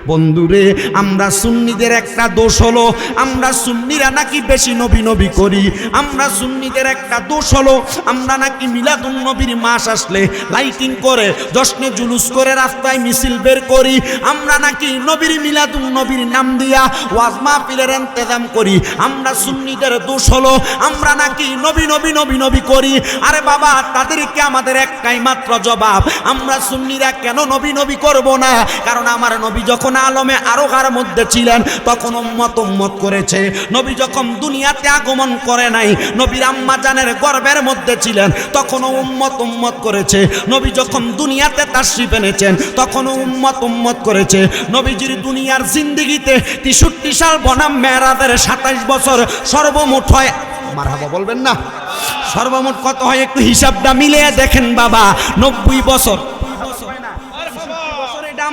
বন্ধুরে, আমরা সুন্নিদের একটা দোষ হলো, আমরা সুন্নিরা নাকি বেশি নবী নবী করি। আমরা সুন্নিদের একটা দোষ হলো, আমরা নাকি মিলাদুন নবীর মাস আসলে লাইটিং করে, জশ্নে জুলুস করে, রাস্তায় মিছিল বের করি। আমরা নাকি নবীর মিলাদুন নবীর নাম দিয়া ওয়াজ মাহফিলের ইন্তজাম করি। আমরা সুন্নিদের দোষ হলো, আমরা নাকি নবী নবী নবী নবী করি। আরে বাবা, তাদেরকে আমাদের একটাই মাত্র জবাব, আমরা সুন্নিরা কেন নবী নবী করব না? কারণ আমার নবী যখন আলমে আরোহার মধ্যে ছিলেন তখন উম্মত করেছে। নবী যখন দুনিয়াতে আগমন করে নাই, নবীর আম্মা জানের গর্ভের মধ্যে ছিলেন তখনও উম্মত করেছে। নবী যখন দুনিয়াতে তাশরিফ এনেছেন তখনও উম্মত করেছে। নবীজির দুনিয়ার জিন্দেগিতে 63 সাল বনাম মেরাজের 27 বছর সর্বমোট হয়। মারহাবা বলবেন না? সর্বমোট কত হয় একটু হিসাবটা মিলিয়ে দেখেন বাবা। 90 বছর।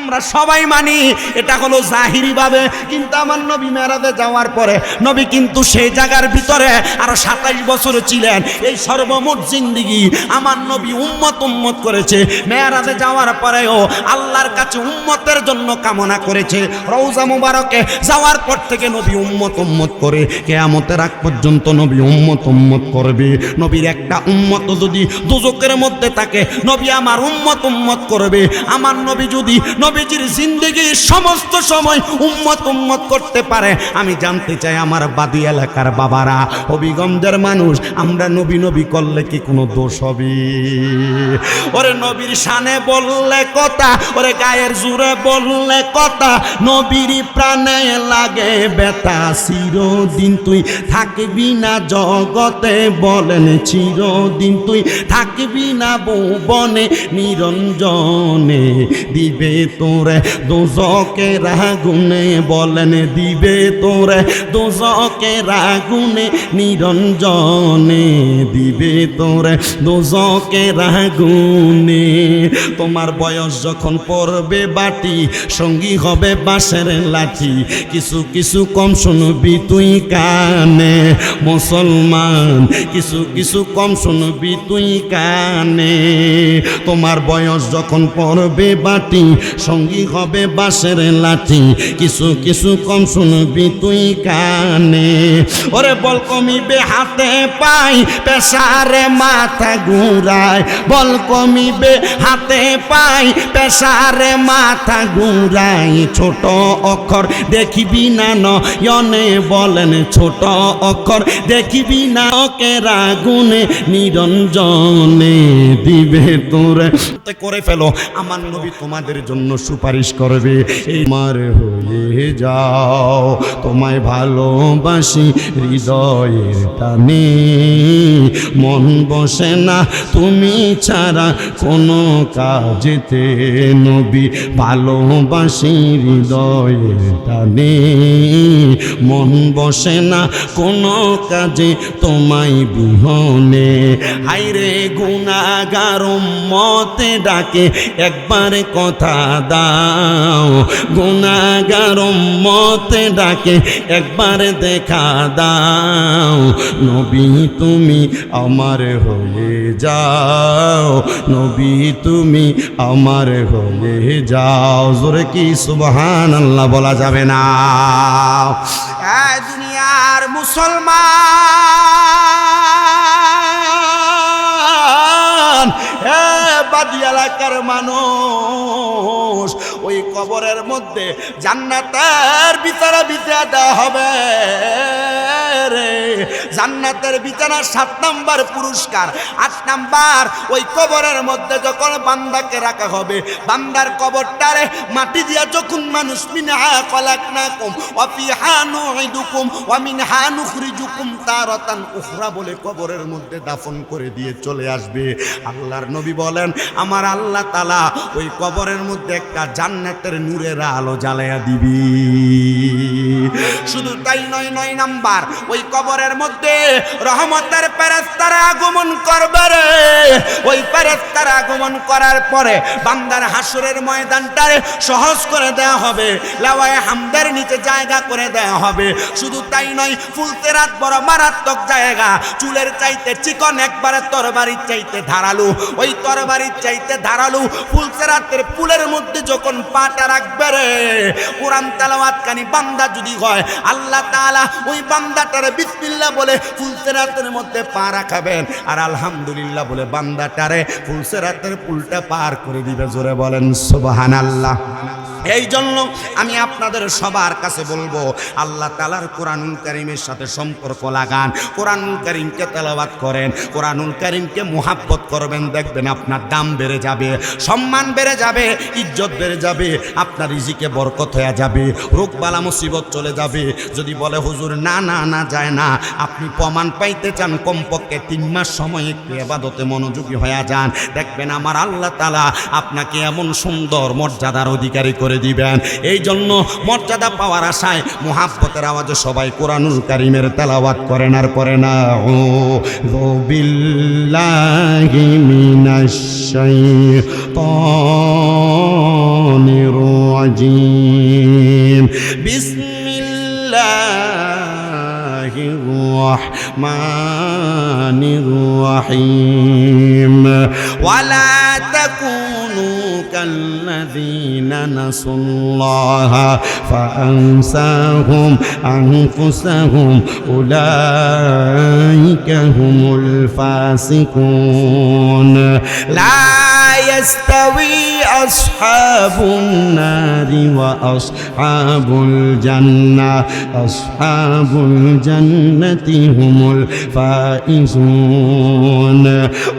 আমরা সবাই মানি এটা হলো জাহিরি ভাবে, কিন্তু আমার নবী মেরাজে যাওয়ার পরে নবী কিন্তু সেই জায়গার ভিতরে আরো 27 বছর ছিলেন। এই সর্বমোট জিন্দেগি আমার নবী উম্মত করেছে। মেরাজে যাওয়ার পরেও আল্লাহর কাছে উম্মতের জন্য কামনা করেছে। রওজা মুবারকে যাওয়ার পর থেকে নবী উম্মত করে কিয়ামতের আগ পর্যন্ত নবী উম্মত করবে। নবীর একটা উম্মত যদি দোজখের মধ্যে থাকে, নবী আমার উম্মত করবে। আমার নবী যদি নবীজির জিন্দেগির সমস্ত সময় উম্মত করতে পারে, আমি জানতে চাই আমার বাদী এলাকার বাবারা, হবিগঞ্জের মানুষ, আমরা নবী নবী করলে কি কোনো দোষ হবে? ওরে নবীর শানে বললে কথা, ওরে গায়ের জোরে বললে কথা, নবীর প্রাণে লাগে ব্যথা। চিরদিন তুই থাকবি না জগতে, বলেন চিরদিন তুই থাকবি না ভুবনে, নিরঞ্জনে দিবে তোরে দোজখের আগুনে, বলেন দিবে তোরে দোজখের আগুনে, নিরঞ্জনে দিবে তোরে দোজখের আগুনে। তোমার বয়স যখন পড়বে বাটি, সঙ্গী হবে বাঁশের লাঠি, কিছু কিছু কম শুনবি তুই কানে মুসলমান, কিছু কিছু কম শুনবি তুই কানে। তোমার বয়স যখন পড়বে বাটি, সঙ্গী হবে বাঁশের লাঠি, কিছু কিছু কম শুনবি তুই কানে। ওরে বল কমিবে হাতে পাই, পেশারে মাথা ঘুরায়, বল কমিবে হাতে পাই, পেশারে মাথা ঘুরাই। ছোট অক্ষর দেখিবি না নয়নে, বলেন ছোট অক্ষর দেখিবি না কের আগুনে, নিরঞ্জনে দিবে তোরে। করে ফেলো, আমার নবী তোমাদের জন্য সুপারিশ করবে। এই মার হয়ে যাও, তোমায় ভালোবাসি হৃদয়ের টানে, মন বসে না তুমি ছাড়া কোনো কাজেতে, নবী ভালোবাসি হৃদয়ের টানে, মন বসে না কোনো কাজে তোমায় বিহনে। হাইরে গুনাহগার উম্মতে ডাকে একবার কথা দাও, গুনাহগার উম্মতে ডাকে একবার দেখা দাও, নবী তুমি আমার হয়ে যাও, নবী তুমি আমার হয়ে যাও। জোরে কি সুবহানাল্লাহ বলা যাবে না? দুনিয়ার মুসলমান, বাদী এলাকার মানুষ, ওই কবরের মধ্যে জান্নাতের বিছানা বিছিয়ে দেওয়া হবে রে। জান্নাতের বিছানা 7 নাম্বার পুরস্কার। 8 নাম্বার, ওই কবরের মধ্যে যখন বান্দাকে রাখা হবে, বান্দার কবরটারে মাটি দিয়া যখন মানুষ মিনহা খলাকনাকুম ওয়া ফিহা নুঈদুকুম ওয়া মিনহা নুখরিজুকুম তারাতান উখরা বলে কবরের মধ্যে দাফন করে দিয়ে চলে আসবে। আল্লাহর নবী বলেন, আমার আল্লাহ তাআলা ওই কবরের মধ্যে একটা জান্নাতের নূরের আলো জ্বালায়া দিবি। শুধু তাই নয়, 9 নাম্বার, ওই কবরের মধ্যে রহমতের ফেরেশতারা আগমন করবে রে। ওই ফেরেশতারা আগমন করার পরে বান্দার হাসরের ময়দানটারে সহজ করে দেওয়া হবে, লাওয়ায়ে হামদের নিচে জায়গা করে দেওয়া হবে। শুধু তাই নয়, ফুলসিরাত বড় মারাত্মক জায়গা, চুলের চাইতে চিকন, একবারে তরবারির চাইতে ধারালো। ওই তরবারির চাইতে ধারালো ফুলসিরাতের পুলের মধ্যে যখন পাটা রাখবে রে, কোরআন তেলাওয়াতকারী বান্দা যদি হয়, আল্লাহ তাআলা ওই বান্দাটারে বিসমিল্লাহ বলে ফুলসিরাতের মধ্যে পা রাখাবেন, আর আলহামদুলিল্লাহ বলে বান্দাটারে ফুলসিরাতের পুলটা পার করে দিবে। জোরে বলেন সুবহানাল্লাহ। এই জন্য আমি আপনাদের সবার কাছে বলবো, আল্লাহ তাআলার কোরআনুল কারীমের সাথে সম্পর্ক লাগান, কোরআনুল কারীমকে তেলাওয়াত করেন, কোরআনুল কারীমকে মুহাব্বত করবেন, দেখবেন আপনার দাম বেড়ে যাবে, সম্মান বেড়ে যাবে, ইজ্জত বেড়ে যাবে, আপনার রিজিকে বরকত হয়ে যাবে, রোগ বালা মুসিবত চলে যাবে। যদি বলে হুজুর না না না যায় না, আপনি প্রমাণ পাইতে চান, কমপক্ষে 3 মাস সময় একটু ইবাদতে মনোযোগী হয়ে যান, দেখবেন আমার আল্লাহ তাআলা আপনাকে এমন সুন্দর মর্যাদার অধিকারী করে দিবেন। এই জন্য মর্যাদা পাওয়ার আশায় মুহাব্বতের আওয়াজে সবাই কোরআনুল কারীমের তেলাওয়াত করেন আর পড়েন আউযু বিল্লাহি মিনাশ শাইতানির রাজীম। বিসমিল্লাহির রাহমানির রাহিম। ওয়ালা তাকুনু كالذين نسوا الله فأنساهم أنفسهم أولئك هم الفاسقون لا يستوي أصحاب النار وأصحاب الجنة أصحاب الجنة هم الفائزون.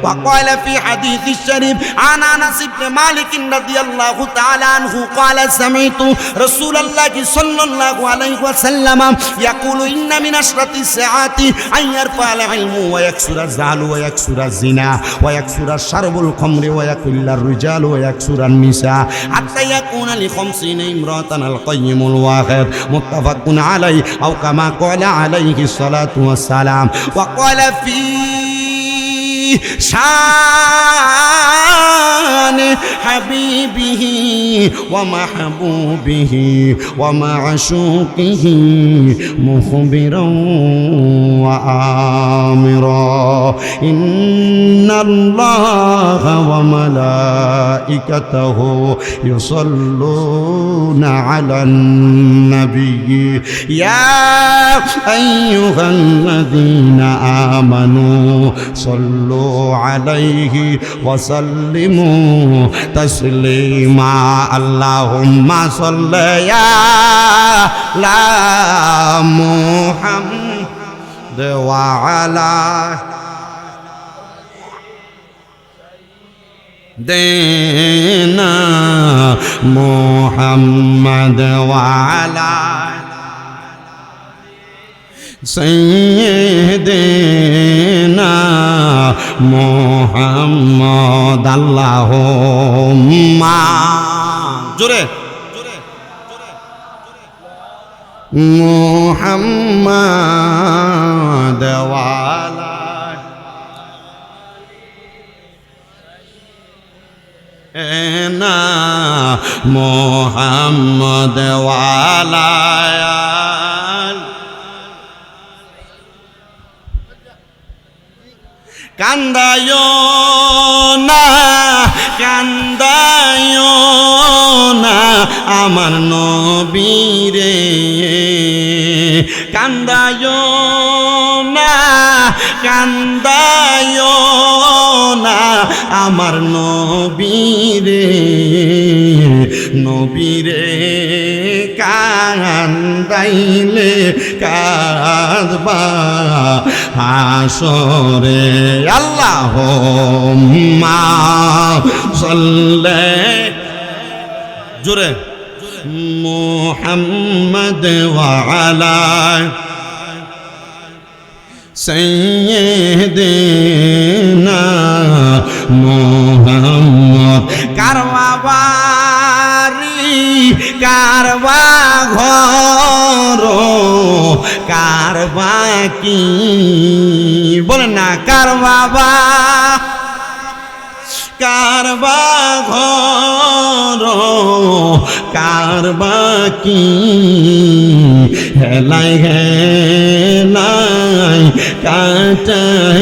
وقال في حديث الشريف عن أنس بن مالك رضي الله تعالى عنه قال سمعت رسول الله صلى الله عليه وسلم يقول إن من أشرط الساعات أن يرفع العلم ويكثر الزال ويكثر الزنا ويكثر شرب الخمر ويقل الرجال ويكثر النساء حتى يكون ل50 امرأة القيم الواحد متفق عليه أو كما قال عليه الصلاة والسلام. وقال في شان حبيبه ومحبوبه ومعشوقه مخبرا وآمرا إن الله وملائكته يصلون على النبي يا أيها الذين آمنوا صلوا عليه وسلموا تسليما. اللهم صل على محمد وعلى دينا محمد وعلى سيدنا محمد. اللهم জোরে محمد وعلى سيدنا محمد وعلى কান্দায়ো না কান্দায়ো না আমার নবীরে, কান্দায়ো না কান্দায়ো না আমার নবীরে, নবীরে কান্দাইলে কাঁদবা হাসরে। আল্লাহুম্মা সাল্লি জোরে মুহাম্মদ ওয়া আলা সাইয়্যিদিনা মুহাম্মদ। কারওয়াবারি কারবা ঘর কারবা কি বলেন না কারবা কারবা ঘর কারবা কি হেলাই হেলাই কাটাইলাম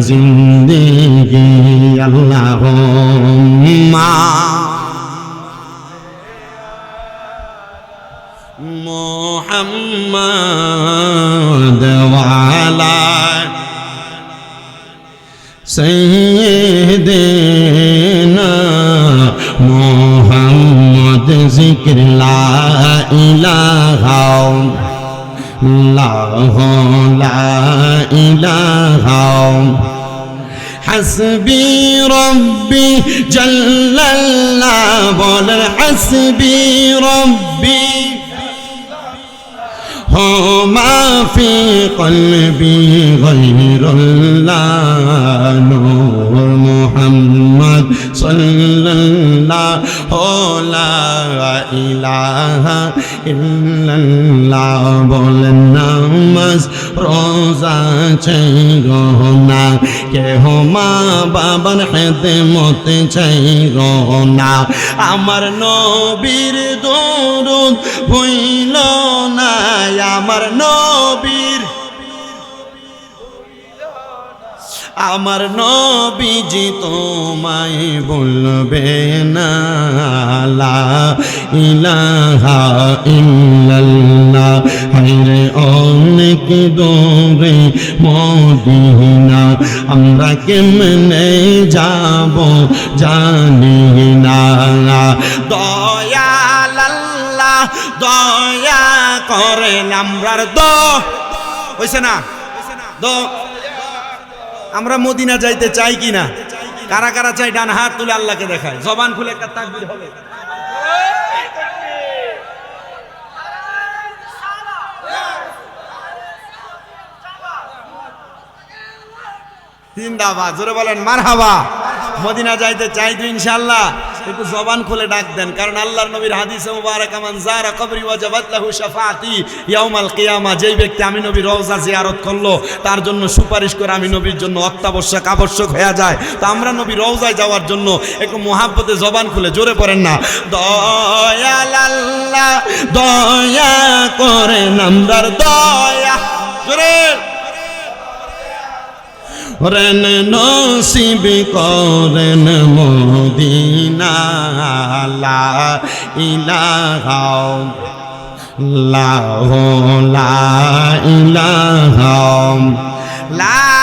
জিন্দেগি আল্লাহুম্মা মুহাম্মাদ ওয়া আলা সাইয়্যিদিনা মুহাম্মদ জিকির লা ইলাহা ইল্লাল্লাহু লা ইলাহা হাসবি রব্বি জাল্লাল্লাহ বল হাসবি রব্বি ما في قلبي غير الله نور محمد صلى الله لا إله إلا الله বলেন নামাজ রোজা চাইরো না কেহ মা বাবার খেদমত চাইরো না আমার নবীর দরুদ ভুইল না আমার নবীজি তোমায় বলবে না লা ইলাহা ইল্লাল্লাহ হায়রে অনেক দূরে মদিনা আমরা কেমনে যাব জানি না দয়াল আল্লাহ দয়া করেন আমরার হইছে না আমরা মদিনা যাইতে চাই কি না কারা কারা চাই ডান হাত তুলে আল্লাহকে দেখায় জবান খুলে একটা তাকবীর হবে জিন্দাবাদ জোরে বলেন মারহাবা মদিনা যাইতে চাই তো ইনশাআল্লাহ একটু জবান খুলে ডাক দেন কারণ আল্লাহর নবীর হাদিসে মুবারাকা মান যারা কবরি ওয়াজাবাত লাহু শাফাআতি ইয়াউমাল কিয়ামা যেই ব্যক্তি আমি নবীর রওজা জিয়ারত করলো তার জন্য সুপারিশ করে আমি নবীর জন্য অত্যাবশ্যক আবশ্যক হয়ে যায় তো আমরা নবীর রওজায় যাওয়ার জন্য একটু মুহাব্বতে জবান খুলে জোরে পড়েন না দয়াল আল্লাহ দয়া করেন আমরার দয়া জোরে রেন নসিব করেন মদিনা লা ইলাহা লা ইলাহা লা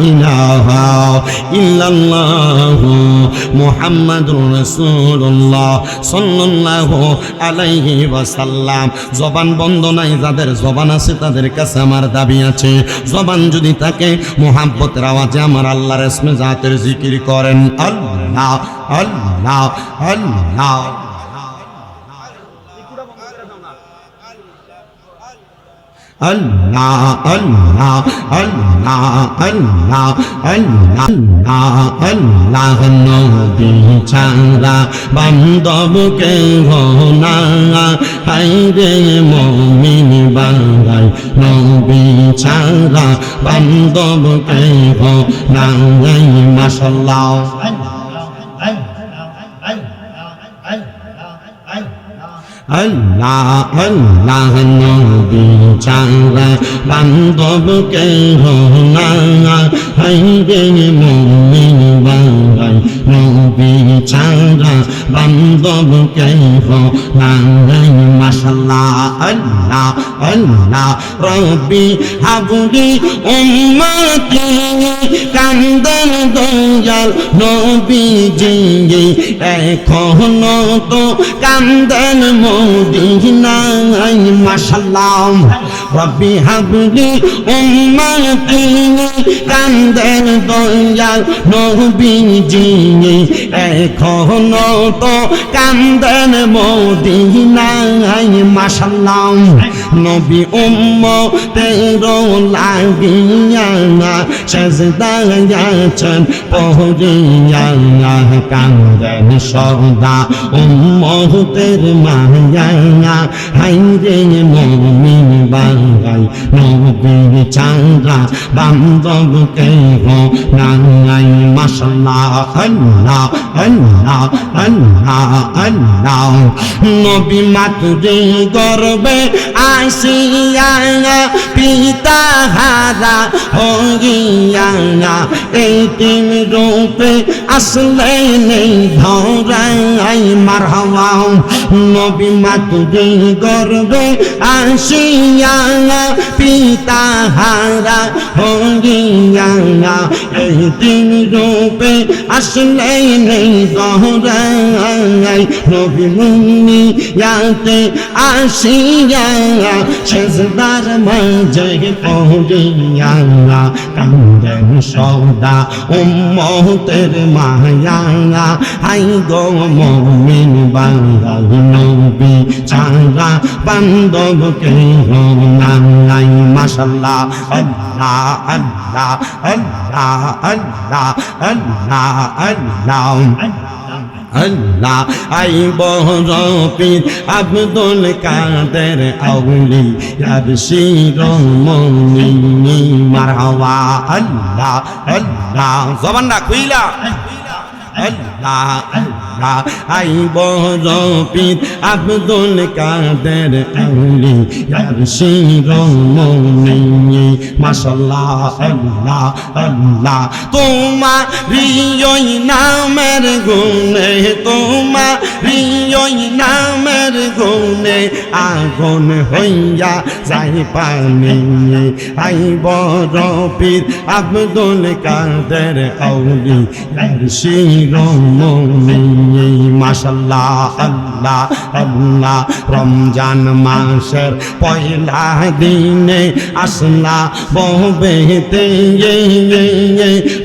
ইলাহা ইল্লাল্লাহু মুহাম্মাদুর রাসূলুল্লাহ সাল্লাল্লাহু আলাইহি ওয়াসাল্লাম জবান বন্ধ নাই যাদের জবান আছে তাদের কাছে আমার দাবি আছে জবান যদি থাকে মুহাব্বতের আওয়াজে আমার আল্লাহর ইসমে জাতের জিকির করেন আল্লাহ আল্লাহ আল্লাহ Allah Allah Allah Allah Allah Allah নবী ছাড়া বান্ধব কেহ না হায়রে মুমিন বাঙাই নবী ছাড়া বান্ধব কেহ না মাশাআল্লাহ Allah Allah নবী ছাড়া বান্ধব কেহ না হায়রে মুমিন বাঙাই নবী ছাড়া বান্ধব কেহ না মাশাআল্লাহ আল্লাহ আল্লাহ রব্বি হাবলি উম্মতি কান্দন দয়াল নবীজি এখনো তো কান্দন মদিনায় মাশাআল্লাহ রব্বি হাবলি উম্মতি কান্দন দয়াল নবীজি এখনো মতো কান্দেন মদিনায় মাশাআল্লাহ নবী উম্মতের লাগিয়া সেজদায় আছেন পড়িয়া কান্দেন সদা উম্মতের মায়া হায়রে মুমিন বাঙাই নবী চাঁদা বান্ধব কেহ নাই মাশাআল্লাহ আল্লাহ আল্লাহ আল্লাহ আল্লাহ নবী মাতুরে গর্বে আসিয়া পিতা হারা হইয়া এই তিন রূপে আসলে নেই ধরাই মারহাবা নবী মাতুরে গর্বে আসিয়া পিতা হারা হইয়া এই তিন রূপে আসলে নেই ধরাই নবী মুনিয়াতে আসিয়া সেজদার মাঝে পড়িয়া কান্দেন সদা উম্মতের মায়া হাই গো মুমিন বাঙাল নবী ছাড়া বান্ধব কেহ নাই মাশাআল্লাহ আল্লাহ আল্লাহ আল্লাহ আল্লাহ আল্লাহ আল্লাহ আল্লাহ আই বহরপীর আব্দুল কাদের আউলি ইয়ার শিরোমণি মারহাবা আল্লাহ আল্লাহ জবানটা খুইলা আল্লাহ আল্লাহ আই বহরপীর আব্দুল কাদের আউলি ইয়ার শিরোমণি মাশাআল্লাহ আল্লাহ আল্লাহ তোমার ওই নামের গুণে তোমার ওই নামের গুণে আগুন হইয়া যাই পানি আই বহরপীর আব্দুল কাদের আউলি ইয়ার শিরোমণি মাশাআল্লাহ আল্লাহ আল্লাহ রমজান মাসের পয়লা দিনে আসলা বহবেতে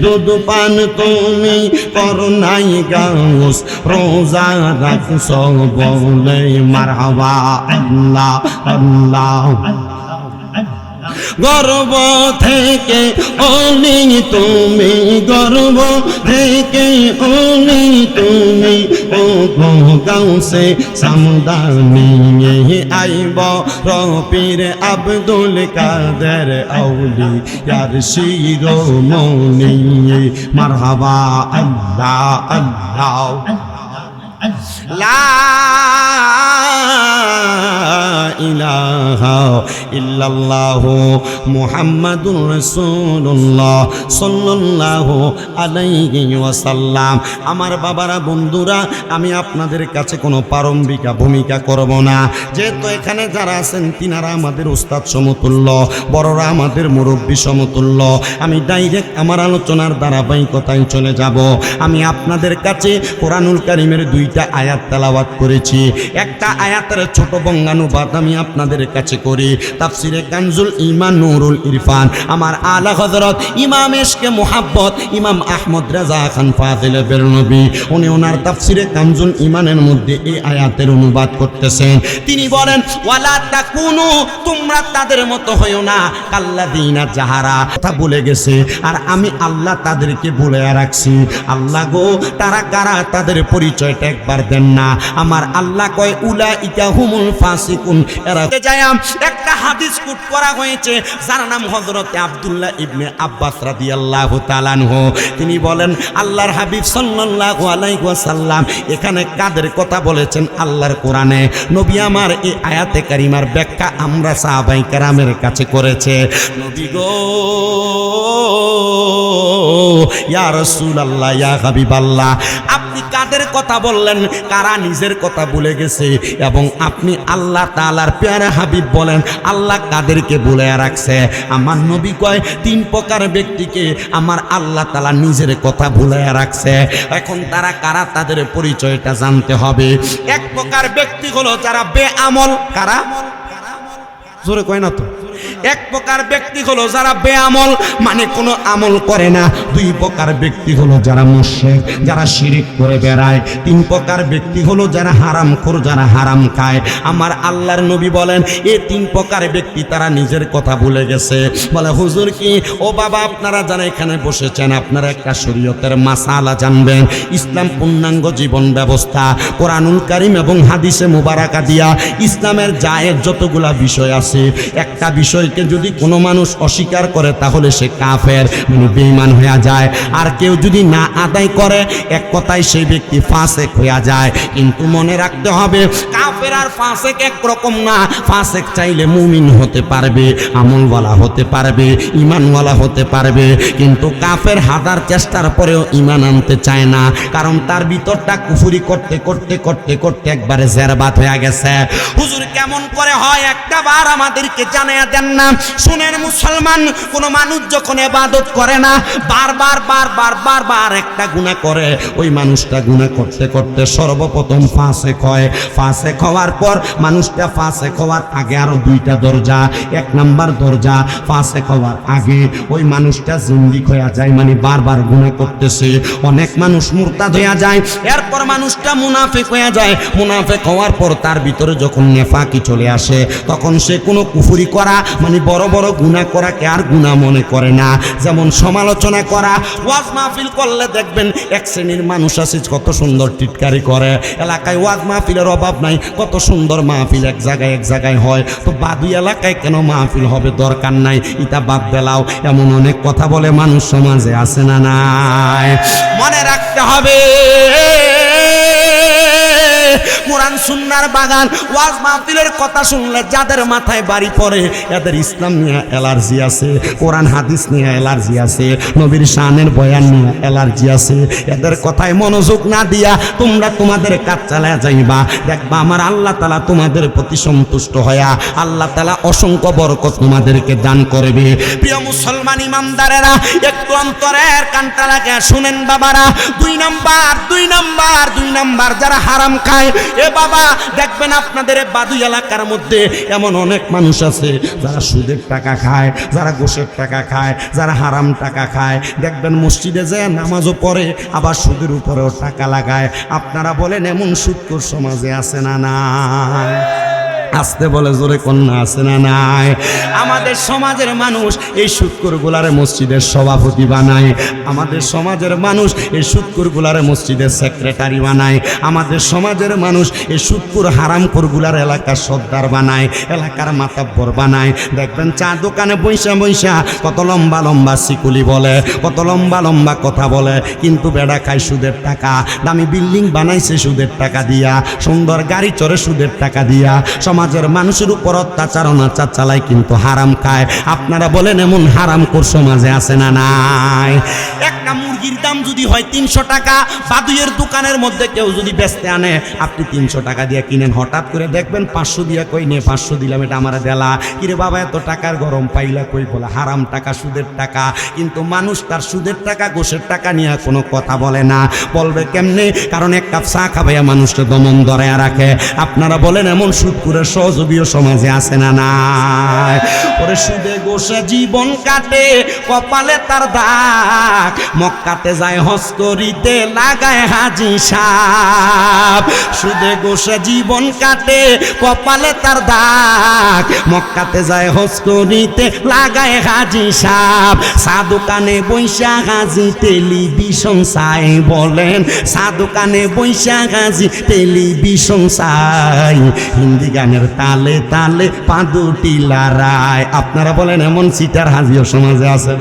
দুধ পান তুমি করুণাই গাউস রোজা রাখছ বলে মারহাবা আল্লাহ আল্লাহ গর্ব থেকে অলি তুমি গর্ব থেকে অলি তুমি ও গাউসে সামদানি আইব রপীর আব্দুল কাদের আউলি ইয়ার শিরোমণি মারহাবা আল্লাহ আল্লাহ লা ইলাহা ইল্লাল্লাহু মুহাম্মাদুর রাসূলুল্লাহ সাল্লাল্লাহু আলাইহি ওয়াসাল্লাম আমার বাবারা বন্ধুরা আমি আপনাদের কাছে কোনো প্রারম্ভিক ভূমিকা করব না যেহেতু এখানে যারা আছেন তিনারা আমাদের উস্তাদ সমতুল্য বড়রা আমাদের মুরব্বী সমতুল্য আমি ডাইরেক্ট আমার আলোচনার ধারাবাহিকতায় চলে যাব আমি আপনাদের কাছে কোরআনুল কারীমের দুইটা আয়াত তেলাওয়াত করেছি একটা আয়াতের ছোট বঙ্গানুবাদ আমি আপনাদের কাছে করি তাফসিরে কানজুল ঈমান নূরুল ইরফান আমার আলা হযরত ইমাম ইশকে মুহাব্বত ইমাম আহমদ রাজা খান ফাজিল বেরনবী উনি ওনার তাফসিরে কানজুল ঈমানের মধ্যে এই আয়াতের অনুবাদ করতেছেন তিনি বলেন ওয়ালা তাকুনু তোমরা তাদের মতো হইও না কাল্লাযিনা যাহারা কথা বলে গেছে আর আমি আল্লাহ তাদেরকে বলে রাখছি আল্লাহ গো তারা কারা তাদের পরিচয়টা একবার দেন না আমার আল্লাহ কয় উলাইকা হুমুল ফাসিকুন এরা যায়াম একটা হাদিস কোট করা হয়েছে যার নাম হযরতে আব্দুল্লাহ ইবনে আব্বাস রাদিয়াল্লাহু তাআলা আনহু তিনি বলেন আল্লাহর হাবিব সাল্লাল্লাহু আলাইহি ওয়াসাল্লাম এখানে কাদের কথা বলেছেন আল্লাহর কোরআনে নবী আমার এই আয়াতে কারিমার ব্যাখ্যা আমরা সাহাবায়ে কেরামের কাছে করেছে নবী গো ইয়া রাসূলুল্লাহ ইয়া হাবিবাল্লাহ আপনি কাদের কথা বললেন কারা নিজের কথা ভুলে গেছে এবং আপনি আল্লাহ তাআলার প্যারা হাবিব বলেন আল্লাহ কাদেরকে বলে রাখছে আমার নবী কয় তিন প্রকার ব্যক্তিকে আমার আল্লাহ তাআলা নিজের কথা ভুলে রাখছে এখন তারা কারা তাদের পরিচয়টা জানতে হবে এক প্রকার ব্যক্তি হলো যারা বেআমল কারা জোরে কয় না তো এক প্রকার ব্যক্তি হলো যারা বেআমল, মানে কোনো আমল করে না। দুই প্রকার ব্যক্তি হলো যারা মুশরিক, যারা শিরিক করে বেড়ায়। তিন প্রকার ব্যক্তি হলো যারা হারামখোর, যারা হারাম খায়। আমার আল্লাহর নবী বলেন এই তিন প্রকার ব্যক্তি তারা নিজের কথা ভুলে গেছে। বলে হুজুর কি? ও বাবা, আপনারা যারা এখানে বসেছেন আপনারা একটা শরীয়তের মাসালা জানবেন। ইসলাম পূর্ণাঙ্গ জীবন ব্যবস্থা, কোরআনুল কারীম এবং হাদিসে মুবারাকা দিয়া ইসলামের জায়েজ যতগুলা বিষয় আছে, একটা বিষয়কে যদি কোনো মানুষ অস্বীকার করে তাহলে সে কাফের, মানে বেঈমান হয়ে যায়। আর কেউ যদি না আদায় করে এক কথায় সেই ব্যক্তি ফাসেক হয়ে যায়। কিন্তু মনে রাখতে হবে কাফের আর ফাসেক একরকম না। ফাসেক চাইলে মুমিন হতে পারবে, আমলওয়ালা হতে পারবে, ঈমানওয়ালা হতে পারবে, কিন্তু কাফের হাজার চেষ্টার পরেও ঈমান আনতে চায় না, কারণ তার ভিতরটা কুফরি করতে করতে করতে করতে একবারে জেরবাত হয়ে গেছে। হুজুর কেমন করে হয় একটা বার আমাদেরকে জানিয়ে দেন না। শুনেন মুসলমান, কোন মানুষ যখন ইবাদত করে না, বারবার বারবার বারবার একটা গুনাহ করে, ওই মানুষটা গুনাহ করতে করতে সর্বপ্রথম ফাসেক হয়। ফাসেক হওয়ার পর মানুষটা ফাসেক হওয়ার আগে আরো দুইটা দরজা। এক নাম্বার দরজা, ফাসেক হওয়ার আগে ওই মানুষটা জিন্দিক হয়ে যায়, মানে বারবার গুনাহ করতেছে। অনেক মানুষ মুরতাদ হয়ে যায়, এরপর মানুষটা মুনাফিক হয়ে যায়। মুনাফিক হওয়ার পর তার ভিতরে যখন নেফাকি চলে আসে, তখন সে কোনো কুফরি করা, মানে বড় বড় গুনাহ করাকে আর গুনাহ মনে করে না। যেমন সমালোচনা করা, ওয়াজ মাহফিল করলে দেখবেন এক শ্রেণীর মানুষ আছে কত সুন্দর টিটকারি করে। এলাকায় ওয়াজ মাহফিলের অভাব নাই, কত সুন্দর মাহফিল এক জায়গায় হয়। তো বাদুই এলাকায় কেন মাহফিল হবে? দরকার নাই, ইটা বাদ দেলাও। এমন অনেক কথা বলে মানুষ সমাজে আছে না নাই? মনে রাখতে হবে কোরআন সুন্নাহর বাগান। ওয়াজ মাহফিলের কথা শুনলে যাদের মাথায় বাড়ি পড়ে এদের ইসলাম নিয়ে অ্যালার্জি আছে, কোরআন হাদিস নিয়ে অ্যালার্জি আছে, নবীর শানের বয়ান নিয়ে অ্যালার্জি আছে। এদের কথায় মনোযোগ না দিয়া তোমরা তোমাদের কাজ চালায় যাইবা, দেখবা আমার আল্লাহ তাআলা তোমাদের প্রতি সন্তুষ্ট হয়া আল্লাহ তাআলা অসংখ্য বরকত তোমাদেরকে দান করবে। প্রিয় মুসলমান ইমানদারেরা, একটু অন্তরের কানটা লাগে শুনেন বাবারা। দুই নাম্বার যারা হারাম খায়, এ বাবা দেখবেন আপনাদের বাদুই এলাকার মধ্যে এমন অনেক মানুষ আছে যারা সুদের টাকা খায়, যারা ঘুষের টাকা খায়, যারা হারাম টাকা খায়। দেখবেন মসজিদে যায় নামাজও পড়ে, আবার সুদের উপরেও টাকা লাগায়। আপনারা বলেন এমন সুদখোর সমাজে আছে না নাই? আসতে বলে জোরে কন্যা আছে না নাই? আমাদের সমাজের মানুষ এই সুদখোরগুলারে মসজিদের সভাপতি বানায়, আমাদের সমাজের মানুষ এই সুদখোরগুলারে মসজিদের সেক্রেটারি বানায়, আমাদের সমাজের মানুষ এই সুদখোর হারামখোরগুলার এলাকার সর্দার বানায়, এলাকার মাতাব্বর বানায়। দেখবেন চা দোকানে বৈশা বৈশা কত লম্বা লম্বা সিকুলি বলে, কত লম্বা লম্বা কথা বলে, কিন্তু বেড়া খায় সুদের টাকা। দামি বিল্ডিং বানাইছে সুদের টাকা দিয়া, সুন্দর গাড়ি চড়ে সুদের টাকা দিয়া। সমাজের মানুষের উপর অত্যাচার অনাচার চালায়, কিন্তু হারাম খায়। আপনারা বলেন এমন হারামখোর সমাজে আছে না নাই? একটা মুরগির দাম যদি হয় 300 টাকা, বাদুইয়ের দোকানের মধ্যে কেউ যদি বেচতে আনে, আপনি 300 টাকা দিয়ে কিনেন, হঠাৎ করে দেখবেন 500 দিয়ে কই নে 500 দিলাম, এটা আমার দেলা। কিরে বাবা এত টাকার গরম পাইলা কই? বলে হারাম টাকা, সুদের টাকা। কিন্তু মানুষ তার সুদের টাকা ঘুষের টাকা নিয়ে কোনো কথা বলে না। বলবে কেমনে? কারণ এক কাপ চা খাবাইয়া মানুষকে দমন ধরাইয়া রাখে। আপনারা বলেন এমন সুদখোরের সহযোগীও সমাজে আছে না নাই? ওরে সুদে গোসে জীবন কাটে, কপালে তার দাগ, মক্কাতে যায় হজ করিতে লাগায় হাজি সাহেব। সুদে গোসে জীবন কাটে, কপালে তার দাগ, মক্কাতে যায় হজ করিতে লাগায় হাজি সাহেব। চা দোকানে বৈশা হাজি টেলিভিশন চাই, বলেন চা দোকানে বৈশা হাজি টেলিভিশন চাই, হিন্দি গানের তালে তালে পা দুটি লড়ায়। আপনারা বলেন এমন সিটার হাজিও সমাজে আছে?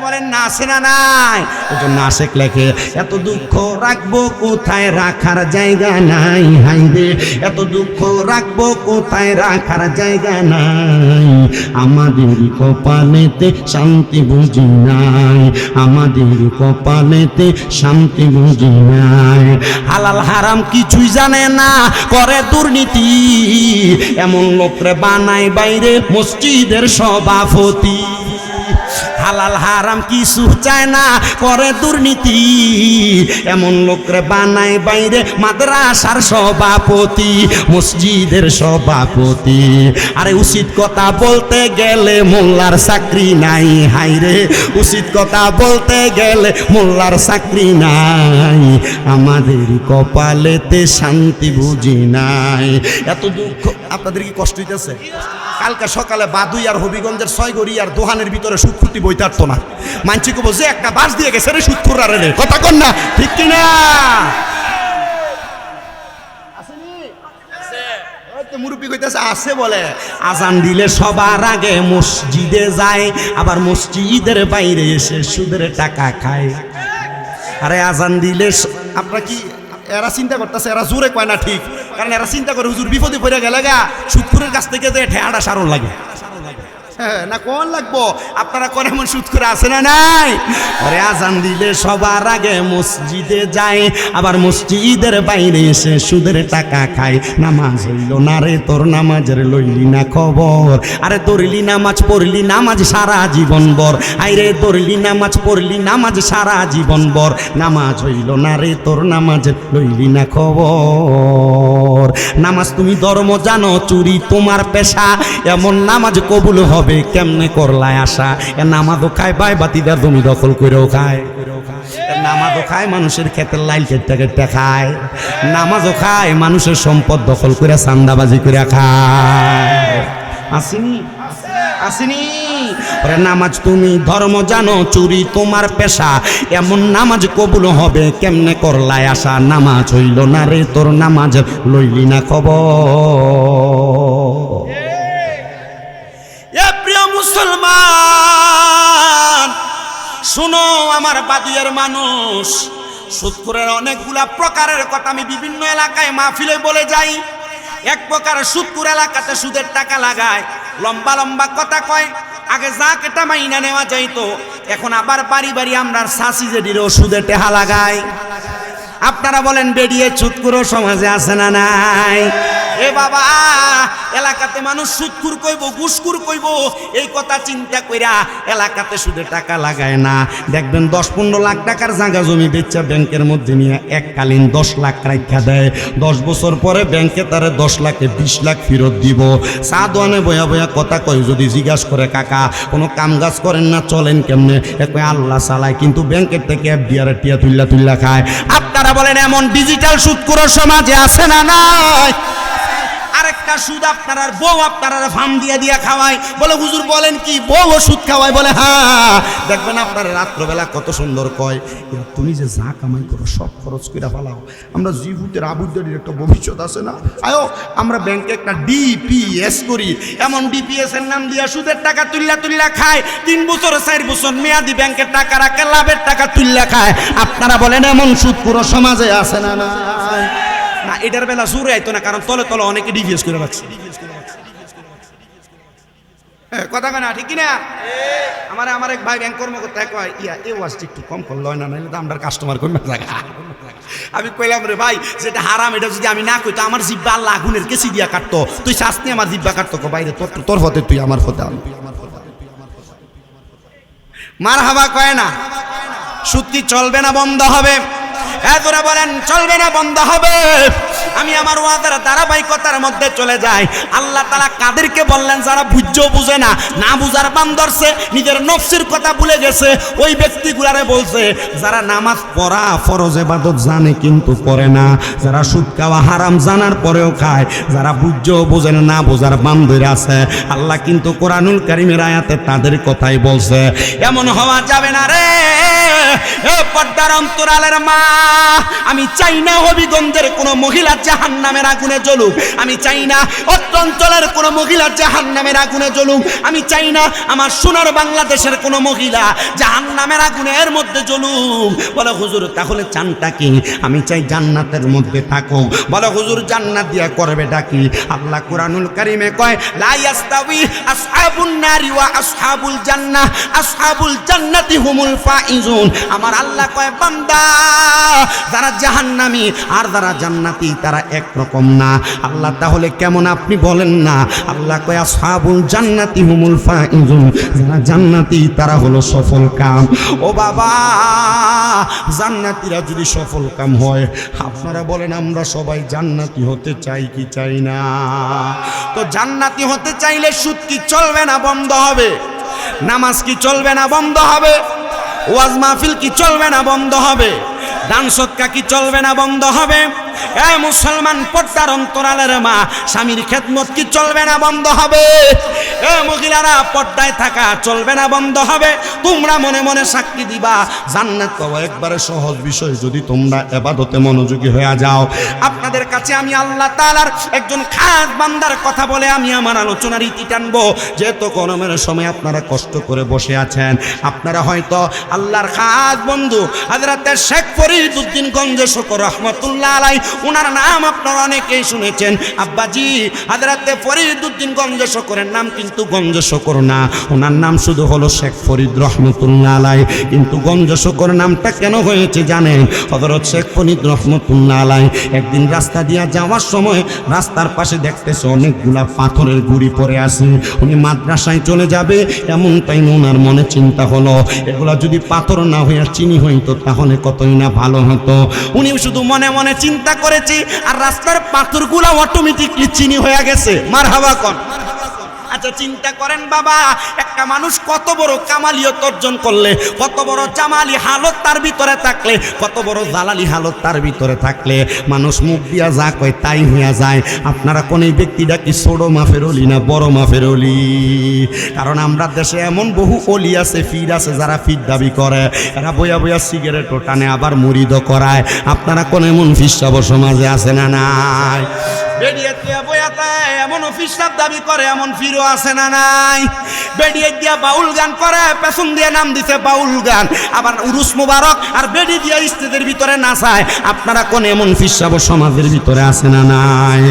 বলেন না আছে না নাই? ওজন নাশেক লেখে এত দুঃখ রাখবো কোথায়, রাখার জায়গা নাই। হাইরে এত দুঃখ রাখবো কোথায়, রাখার জায়গা নাই। আমাদের কপালেতে শান্তি বুঝি নাই, আমাদের কপালেতে শান্তি বুঝি নাই। হালাল হারাম কিছুই জানে না, করে দুর্নীতি, এমন লোকরে বানায় বাইরে মসজিদের সভাপতি। হালাল হারাম কিছু চায় না, করে দুর্নীতি। এমন লোকরে বানায় বাইরে মাদ্রাসার সভাপতি, মসজিদের সভাপতি। আরে উচিত কথা বলতে গেলে মোল্লার চাকরি নাই, হাইরে উচিত কথা বলতে গেলে মোল্লার চাকরি নাই। আমাদের কপালেতে শান্তি বুঝি নাই। এত দুঃখ আপনাদের কি কষ্ট হইতেছে? কালকে সকালে বাদুই আর হবিগঞ্জের ছয়গড়ি আর দোহানের ভিতরে সুদখুরটি বইতে পারতো না। মানছি কব যে একটা বাস দিয়ে গেছে রে সুদখুররা রে, কথা কন না ঠিক কিনা? মুরব্বী কইতেছে আছে বলে। আজান দিলে সবার আগে মসজিদে যায়, আবার মসজিদের বাইরে এসে সুদের টাকা খায়। আরে আজান দিলে আপনারা কি এরা চিন্তা করতেছে? এরা জোরে কয় না ঠিক, কারণ এরা চিন্তা করে হুজুর বিপদে পড়ে গেলে গা সুদখুরের কাছ থেকে যে ঠেয়াটা সারণ লাগে। হ্যাঁ না কোন লাগবো? আপনারা কোন এমন সুদ করে আছে না নাই? আরে আজান দিলে সবার আগে মসজিদে যায়, আবার মসজিদের বাইরে এসে সুদের টাকা খায়। নামাজ হইল না রে তোর, নামাজের লইলি না খবর। আরে ধরলি নামাজ পড়লি নামাজ সারা জীবন বর, আইরে ধরলি নামাজ পড়লি নামাজ সারা জীবন বর। নামাজ হইল না রে তোর, নামাজের লইলি না খবর। নামাজ তুমি ধর্ম জানো, চুরি তোমার পেশা, এমন নামাজ কবুল হবে কেমনে করলায় আশা। এ নামাজও খায় বাই বাতিদার জমি দখল করেও খায়, নামাজও খায় মানুষের ক্ষেতের লাইল কেটে কেটে খায়, নামাজও খায় মানুষের সম্পদ দখল করে চান্দাবাজি করে খায়। আসেনি আসেনি? নামাজ তুমি ধর্ম জানো, চুরি তোমার পেশা, এমন নামাজ কবুল হবে কেমনে করলায় আশা। নামাজ হইল না রে তোর, নামাজ লইলি না খবর। প্রিয় মুসলমান শুনো আমার বাদুইয়ের মানুষ, সুদখোরের অনেকগুলা প্রকারের কথা আমি বিভিন্ন এলাকায় মাহফিলে বলে যাই। এক প্রকার সুদখোর এলাকাতে সুদের টাকা লাগায়, লম্বা লম্বা কথা কয়। আগে যা কেটা মাইনা নেওয়া যাইতো, এখন আবার বাড়ি বাড়ি আমরা শাসি জেডিরও সুদের টেহা লাগায়। আপনারা বলেন বেরিয়ে সুদখোর সমাজে আছে না নাই? এ বাবা, এলাকাতে মানুষ সুদখোর কইব, ঘুষখোর কইব, এই কথা চিন্তা কইরা এলাকাতে সুদের টাকা লাগায় না। দেখবেন 10-15 লাখ টাকার জায়গা জমি বেচা ব্যাংকের মধ্যে নিয়ে এককালীন 10 লাখ রাখা দেয়। 10 বছর পরে ব্যাংকে তারে 10 লাখে 20 লাখ ফেরত দিব। চা দোয়ানে বয়া বয়া কথা কয়, যদি জিজ্ঞাসা করে কাকা কোনো কাম কাজ করেন না, চলেন কেমনে, কয় আল্লাহ চালায়, কিন্তু ব্যাংকের থেকে এফডিআর টিয়া তুল্লা খায়। আপনারা বলেন এমন ডিজিটাল সুদখোর সমাজে আছে না নাই? আরেকটা সুদ আপনার বউ আপনারা ফার্ম দিয়া খাওয়ায়, বলে হুজুর বলেন কি বউ সুদ খাওয়ায়? বলে হ্যাঁ। দেখবেন আপনারা রাত্রবেলা কত সুন্দর কয়, তুমি যে যা কামাই করো সব খরচ করে ফেলাও, আমরা জীবুতের আবুদের একটা ভবিষ্যৎ আছে না, আয়ো আমরা ব্যাংকে একটা ডিপিএস করি। এমন ডিপিএস এর নাম দিয়া সুদের টাকা তুল্লা খায়, 3 বছর 4 বছর মেয়াদি ব্যাংকের টাকা রাখে, লাভের টাকা তুল্লা খায়। আপনারা বলেন এমন সুদ পুরো সমাজে আছে না না? না, এটার বেলা জোরে আইতো না, কারণ তলে তলে অনেকে ডিভিএস করে রাখছে। কথা কয় না ঠিক কিনা? আমার এক ভাই ব্যাংক কর্মকর্তা কয়, এ ওয়াজটা একটু কম করল না, নাহলে তো আমরা কাস্টমার কমে জায়গা। আমি কইলাম রে ভাই, যেটা হারাম এটা যদি আমি না কইতো, আমার জিব্বা আল্লাহ আগুনের কেসি দিয়া কাটতো, তুই শাস্তি আমার জিব্বা কাটতো। বাইরে তোর হতে তুই আমার হতে, মার হাবা কয় না। সুদ কি চলবে না বন্ধ হবে? এতরা বলেন চলবে না বন্ধ হবে? আমি আমার ওয়াদার ধারাবাহিকতার মধ্যে চলে যাই। আল্লাহ তাআলা কাদেরকে বললেন? যারা বুঝও বুঝে না, না বুঝার বান ধরছে, নিজের নফসের কথা ভুলে গেছে, ওই ব্যক্তিগুলারে বলছে যারা নামাজ পড়া ফরজ ইবাদত জানে কিন্তু পড়ে না, যারা সুদ খাওয়া হারাম জানার পরেও খায়, যারা বুঝও বুঝে না, না বুঝার বান ধরে আছে। আল্লাহ কিন্তু কোরআনুল কারীমের আয়াতে তাদের কথাই বলছে। এমন হওয়া যাবে না রে পর্দার অন্তরালের মা। আমি চাই না হবিগঞ্জের কোনো মহিলা জাহান্নামের আগুনে জ্বলুক, আমি চাই না অত্র অঞ্চলের কোনো মহিলা জাহান্নামের আগুনে জ্বলুক, আমি চাই না আমার সোনার বাংলাদেশের কোনো মহিলা জাহান্নামের আগুনের মধ্যে জ্বলুক। বলে হুজুর তাহলে চানটা কি? আমি চাই জান্নাতের মধ্যে থাকুক। বলে হুজুর জান্নাত দিয়া করবেটা কি? আল্লাহ কুরআনুল কারীমে কয়, লা ইয়াস্তাবি আসহাবুন নারি ওয়া আসহাবুল জান্নাহ, আসহাবুল জান্নাতি হুমুল ফাইজুন। আমার আল্লাহ কয় বান্দা যারা জাহান্নামী আর যারা জান্নাতি তারা একরকম না। আল্লাহ তাহলে কেমন আপনি বলেন না? আল্লাহ কয় আসহাবুল জান্নাতি হুমুল ফাইজুন, যারা জান্নাতি তারা হলো সফল কাম। ও বাবা, জান্নাতীরা যদি সফল কাম হয়, আপনারা বলেন আমরা সবাই জান্নাতি হতে চাই কি চাই না? তো জান্নাতি হতে চাইলে সুদ কি চলবে না বন্ধ হবে? নামাজ কি চলবে না বন্ধ হবে? ওয়াজ মাহফিল কি চলবে না বন্ধ হবে? দান সদকা কি চলবে না বন্ধ হবে? এ মুসলমান পর্দার অন্তরালের মা, স্বামীর খেদমত কি চলবে না বন্ধ হবে? এ মহিলারা পর্দায় থাকা চলবে না বন্ধ হবে? তোমরা মনে মনে সাক্ষী দিবা জান্নাত পাওয়া একবারে সহজ বিষয় যদি তোমরা ইবাদতে মনোযোগী হয়ে যাও। আপনাদের কাছে আমি আল্লাহ তাআলার একজন খাস বান্দার কথা বলে আমি আমার আলোচনার ইতি টানবো। যেহেতু গরমের সময় আপনারা কষ্ট করে বসে আছেন, আপনারা হয়তো আল্লাহর খাস বন্ধু হযরতে শেখ ফরিদউদ্দিন গঞ্জে শকর রহমাতুল্লাহ আলাইহি, ওনার নাম আপনারা অনেকেই শুনেছেন। আব্বাজি হযরতে ফরিদউদ্দিন গঞ্জে শকরের নাম কিন্তু গঞ্জে শকর না, ওনার নাম শুধু হলো শেখ ফরিদ রহমাতুল্লাহ আলাইহি। কিন্তু গঞ্জে শকর নামটা কেন হয়েছে জানেন? হযরত শেখ ফরিদ রহমাতুল্লাহ আলাইহি একদিন রাস্তা দিয়ে যাওয়ার সময় রাস্তার পাশে দেখতেছে অনেকগুলা পাথরের গুঁড়ি পড়ে আছে। উনি মাদ্রাসায় চলে যাবে এমন টাইমে ওনার মনে চিন্তা হলো, এগুলা যদি পাথর না হইয়া চিনি হইতো তাহলে কতই না ভালো হতো। উনি শুধু মনে মনে চিন্তা করেছি, আর রাস্তার পাথরগুলা অটোমেটিকলি চিনি হয়ে গেছে। মারহাবা কোন? আচ্ছা চিন্তা করেন বাবা, একটা মানুষ কত বড় কামালিয়ত অর্জন করলে, কত বড় জামালি হালত তার ভিতরে থাকলে, কত বড় জালালি হালত তার ভিতরে থাকলে মানুষ মুখ দিয়া যা কয় তাই হইয়া যায়। আপনারা কোন এই ব্যক্তিটা কি ছোট মাফের অলি না বড় মাফের অলি? কারণ আমরা দেশে এমন বহু অলি আছে, ফির আছে যারা ফির দাবি করে, এরা বইয়া বইয়া সিগারেটও টানে আবার মুরিদও করায়। আপনারা কোন এমন ফিসাব সমাজে আছে না নাই? বেরিয়ে দিয়া বইয়াতে এমন ফিসাব দাবি করে এমন ফিরও আছে না নাই? বেরিয়ে দিয়া বাউল গান করে, পেছন দিয়ে নাম দিছে বাউল গান, আবার উরুস মুবারক আর বেডি দিয়া স্টেজের ভিতরে নাচায়। আপনারা কোন এমন ফিসাব সমাজের ভিতরে আছে না নাই?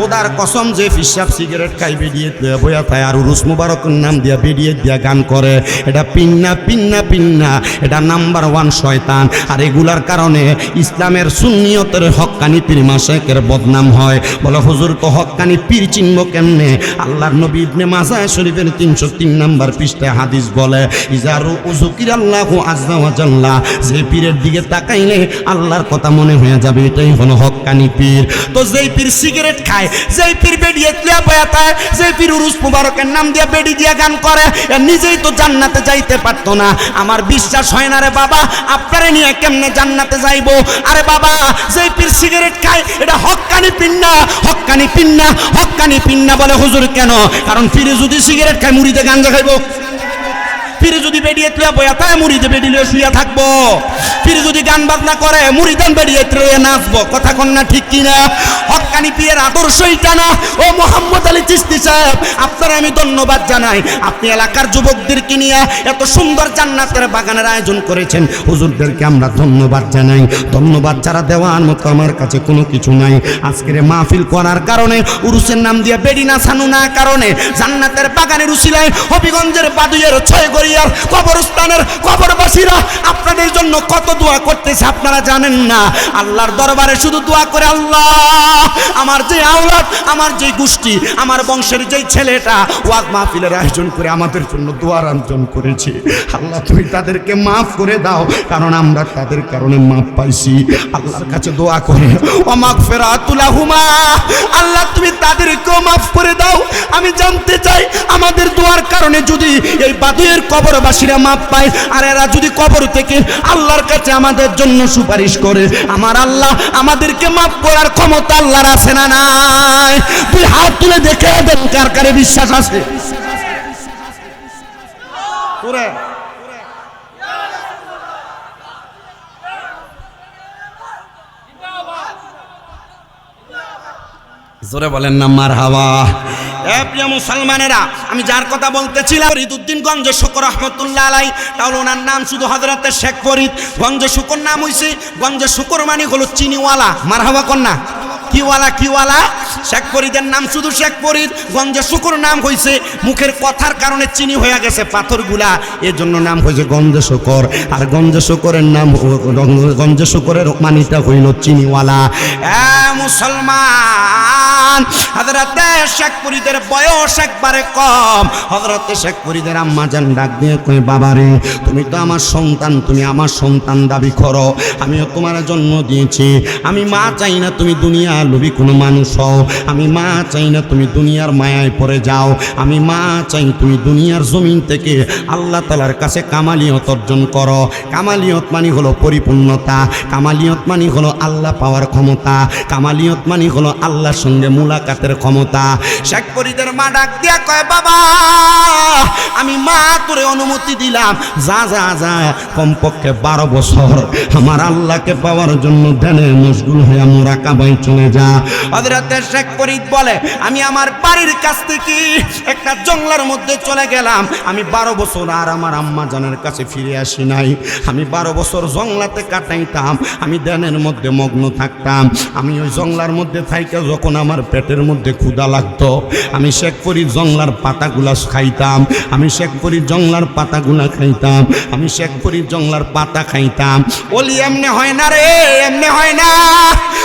ওদার কসম, যে ফিসাব সিগারেট খাই বেরিয়ে দিয়া বইয়াতে আর উরুস মুবারকের নাম দিয়া বেরিয়ে দিয়া গান করে, এটা পিন্না পিন্না পিন্না, এটা নাম্বার 1 শয়তান। আর এগুলার কারণে ইসলামের সুন্নিয়তের হক্কানি পীর মাশায়েখের বদনাম হয়। বলে হুজুর তো হক্কানি পীর চিনব কেমনে? আল্লাহর নবী ইবনে মাজাহ শরীফের 303 নম্বর পৃষ্ঠায় হাদিস বলে, ইজারু উযকিরাল্লাহু আযজা ওয়া জাল্লা, যে পীরের দিকে তাকাইলে আল্লাহর কথা মনে হয়ে যাবে, এটাই হলো হক্কানি পীর। তো যেই পীর সিগারেট খায়, যেই পীর বেডিয়ে তুয়া বয়াতায়, যেই পীর উরুস মুবারকের নাম দিয়ে বেডি দিয়া গান করে, নিজেই তো জান্নাতে যাইতে পারতো না। আমার বিশ্বাস হয় না রে বাবা, আপনারে নিয়ে কেমনে জান্নাতে যাইবো? আরে বাবা, যেই পীর সিগারেট খায় এটা হক্কানি পীর না, হক্কানি পীর না, হক্কানি পীর না। বলে হুজুর কেন? কারণ পীরে যদি সিগারেট খায় মুড়িতে গাঞ্জা খাইবো, পীরে যদি বেরিয়ে তুলে বয়া তাই মুড়িতে বেরিয়ে শুয়ে থাকবো, পীরে যদি গান বাজনা করে মুড়িদান বেরিয়ে তুলে নাচবো। কথা কন না ঠিক কিনা? হক্কানি পীরের আদর্শ এটা না। ও মোহাম্মদ আলী চিশতি সাহেব, আপনারা আমি ধন্যবাদ জানাই, আপনি এলাকার যুবকদেরকে নিয়ে এত সুন্দর জান্নাতের বাগানের আয়োজন করেছেন। হুজুরদেরকে আমরা ধন্যবাদ জানাই। ধন্যবাদ যারা দেওয়ার মতো আমার কাছে কোনো কিছু নাই। আজকের মাহফিল করার কারণে, উরুসের নাম দিয়ে বেড়ি নাচানো না কারণে, জান্নাতের বাগানের উসিলায় হবিগঞ্জের বাদুইয়ের ছয়গড়িয়ার কবরস্থানের কবরবাসীরা আপনাদের জন্য কত দোয়া করতেছে আপনারা জানেন না। আল্লাহর দরবারে শুধু দোয়া করে, আল্লাহ আমার যে আওলাদ, আমার যে গোষ্ঠী, আমার বংশের যেই ছেলেটা ওয়াজ মাহফিলের আয়োজন করে আমাদের জন্য দোয়ার আয়োজন করেছে, আল্লাহ তুমি তাদেরকে মাফ করে দাও, কারণ আমরা তাদের কারণে মাফ পাইছি। আল্লাহর কাছে দোয়া করে, ও মাগফিরাতুল লাহুমা, আল্লাহ তুমি তাদেরকেও মাফ করে দাও। আমি জানতে চাই আমাদের দোয়ার কারণে যদি এই বাদুয়ের কবরবাসীরা মাপ পায়, আর এরা যদি কবর থেকে আল্লাহর কাছে আমাদের জন্য সুপারিশ করে, আমার আল্লাহ আমাদেরকে মাফ করার ক্ষমতা আল্লাহর আছে না নাই? তুই হাত তুলে দেখে দেন কার কারে বিশ্বাস আছে। জোরে বলেন না মারহাবা। এ প্রিয় মুসলমানেরা, আমি যার কথা বলতেছিলাম ফরিদউদ্দিন গঞ্জে শকর রহমাতুল্লাহ আলাইহি, তাহলে ওনার নাম শুধু হযরতে শেখ ফরিদ। গঞ্জে শকর নাম হইছে, গঞ্জে শকর মানে হলো চিনিওয়ালা। মারহাবা কন্যা, কিওয়ালা? কিওয়ালা শেখ ফরিদের নাম শুধু শেখ ফরিদ, গঞ্জে শুকর নাম হয়েছে মুখের কথার কারণে চিনি হয়ে গেছে পাথরগুলা, এর জন্য নাম হয়েছে গঞ্জে শুকর। আর গঞ্জে শুকরের নাম, গঞ্জে শুকরের মানিটা হইল চিনিওয়ালা। মুসলমান, হযরতে শেখ ফরিদের বয়স একবারে কম। হযরতে শেখ ফরিদের আম্মা জান ডাক দিয়ে কই, বাবারে তুমি তো আমার সন্তান, তুমি আমার সন্তান দাবি করো, আমিও তোমার জন্ম দিয়েছি। আমি মা চাই না তুমি দুনিয়া লোভী কোনো মানুষ হও, আমি মা চাই না তুমি দুনিয়ার মায়ায় পড়ে যাও, আমি মা চাই তুমি দুনিয়ার জমিন থেকে আল্লাহ তাআলার কাছে কামালিয়ত অর্জন করো। কামালিয়ত মানে হলো পরিপূর্ণতা, কামালিয়ত মানে হলো আল্লাহ পাওয়ার ক্ষমতা, কামালিয়ত মানে হলো আল্লাহর সঙ্গে মুলাকাতের ক্ষমতা। শেখ ফরিদের মা ডাক দিয়া কয়, বাবা আমি মা তোরে অনুমতি দিলাম, যা যা যা কমপক্ষে 12 বছর আমার আল্লাহকে পাওয়ার জন্য ধ্যানে মশগুল হয়ে মুরাকাবায় চলে যা। হযরতে শেখ ফরিদ বলে, আমি আমার বাড়ির কাছ থেকে একটা জঙ্গলার মধ্যে চলে গেলাম, আমি 12 বছর আর আমার আম্মা জানের কাছে ফিরে আসি নাই। আমি 12 বছর জঙ্গলাতে কাটাইতাম, আমি ধ্যানের মধ্যে মগ্ন থাকতাম। আমি ওই জঙ্গলার মধ্যে থাইকা যখন আমার পেটের মধ্যে ক্ষুধা লাগতো, আমি শেখ ফরিদ জঙ্গলার পাতাগুলা খাইতাম, আমি শেখ ফরিদ জঙ্গলার পাতাগুলা খাইতাম, আমি শেখ ফরিদ জঙ্গলার পাতা খাইতাম। ওলি এমনি হয় না রে, এমনি হয় না।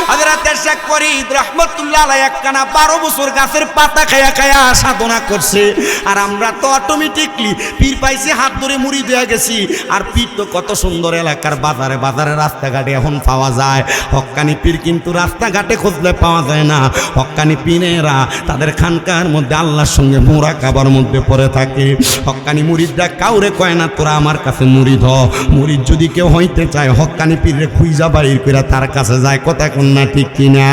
হযরতে শেখ ফরিদ রাহমাতুল্লাহ আলাইহি একখানা 12 বছর গাছের পাতা খায়া খায়া সাধনা করছে। আর আমরা তো অটোমেটিকলি পীর পাইছি, হাত ধরে মুড়ি দিয়ে গেছি। আর পীর তো কত সুন্দর এলাকার বাজারে বাজারে রাস্তাঘাটে এখন পাওয়া যায়। হক্কানি পীর কিন্তু রাস্তাঘাটে খুঁজলে পাওয়া যায় না। হক্কানি পীরেরা তাদের খানকার মধ্যে আল্লাহর সঙ্গে মুরাকাবার মধ্যে পড়ে থাকে। হক্কানি মুরিদরা কাউরে কয় না তোরা আমার কাছে মুরিদ হ। মুরিদ যদি কেউ হইতে চায় হক্কানি পীরে খুঁজা বাইর করে তার কাছে যায়, কথা কোন না ঠিক কিনা?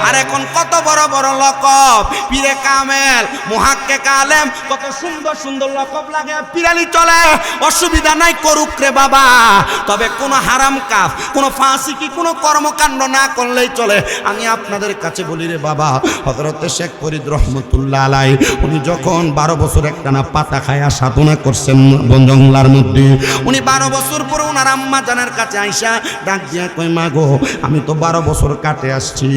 আর এখন কত বড় বড় লকব, পীরে কামেল, মুহাক্কিক আলেম, কত সুন্দর সুন্দর লকব লাগে, পিরালি চলে, অসুবিধা নাই, করুক রে বাবা। তবে কোনো হারাম কাজ, কোনো ফাসিকি, কোনো কর্মকাণ্ড না করলেই চলে। আমি আপনাদের কাছে বলি রে বাবা, হযরতে শেখ ফরিদ রহমতুল্লাহ আলাইহি উনি যখন 12 বছর একটানা পাতা খায়া সাধনা করছেন জঙ্গলার মধ্যে, উনি 12 বছর পরে ওনার আম্মা জানের কাছে আইসা ডাক দিয়া কই, মা গো আমি তো 12 বছর কাটে আসছি,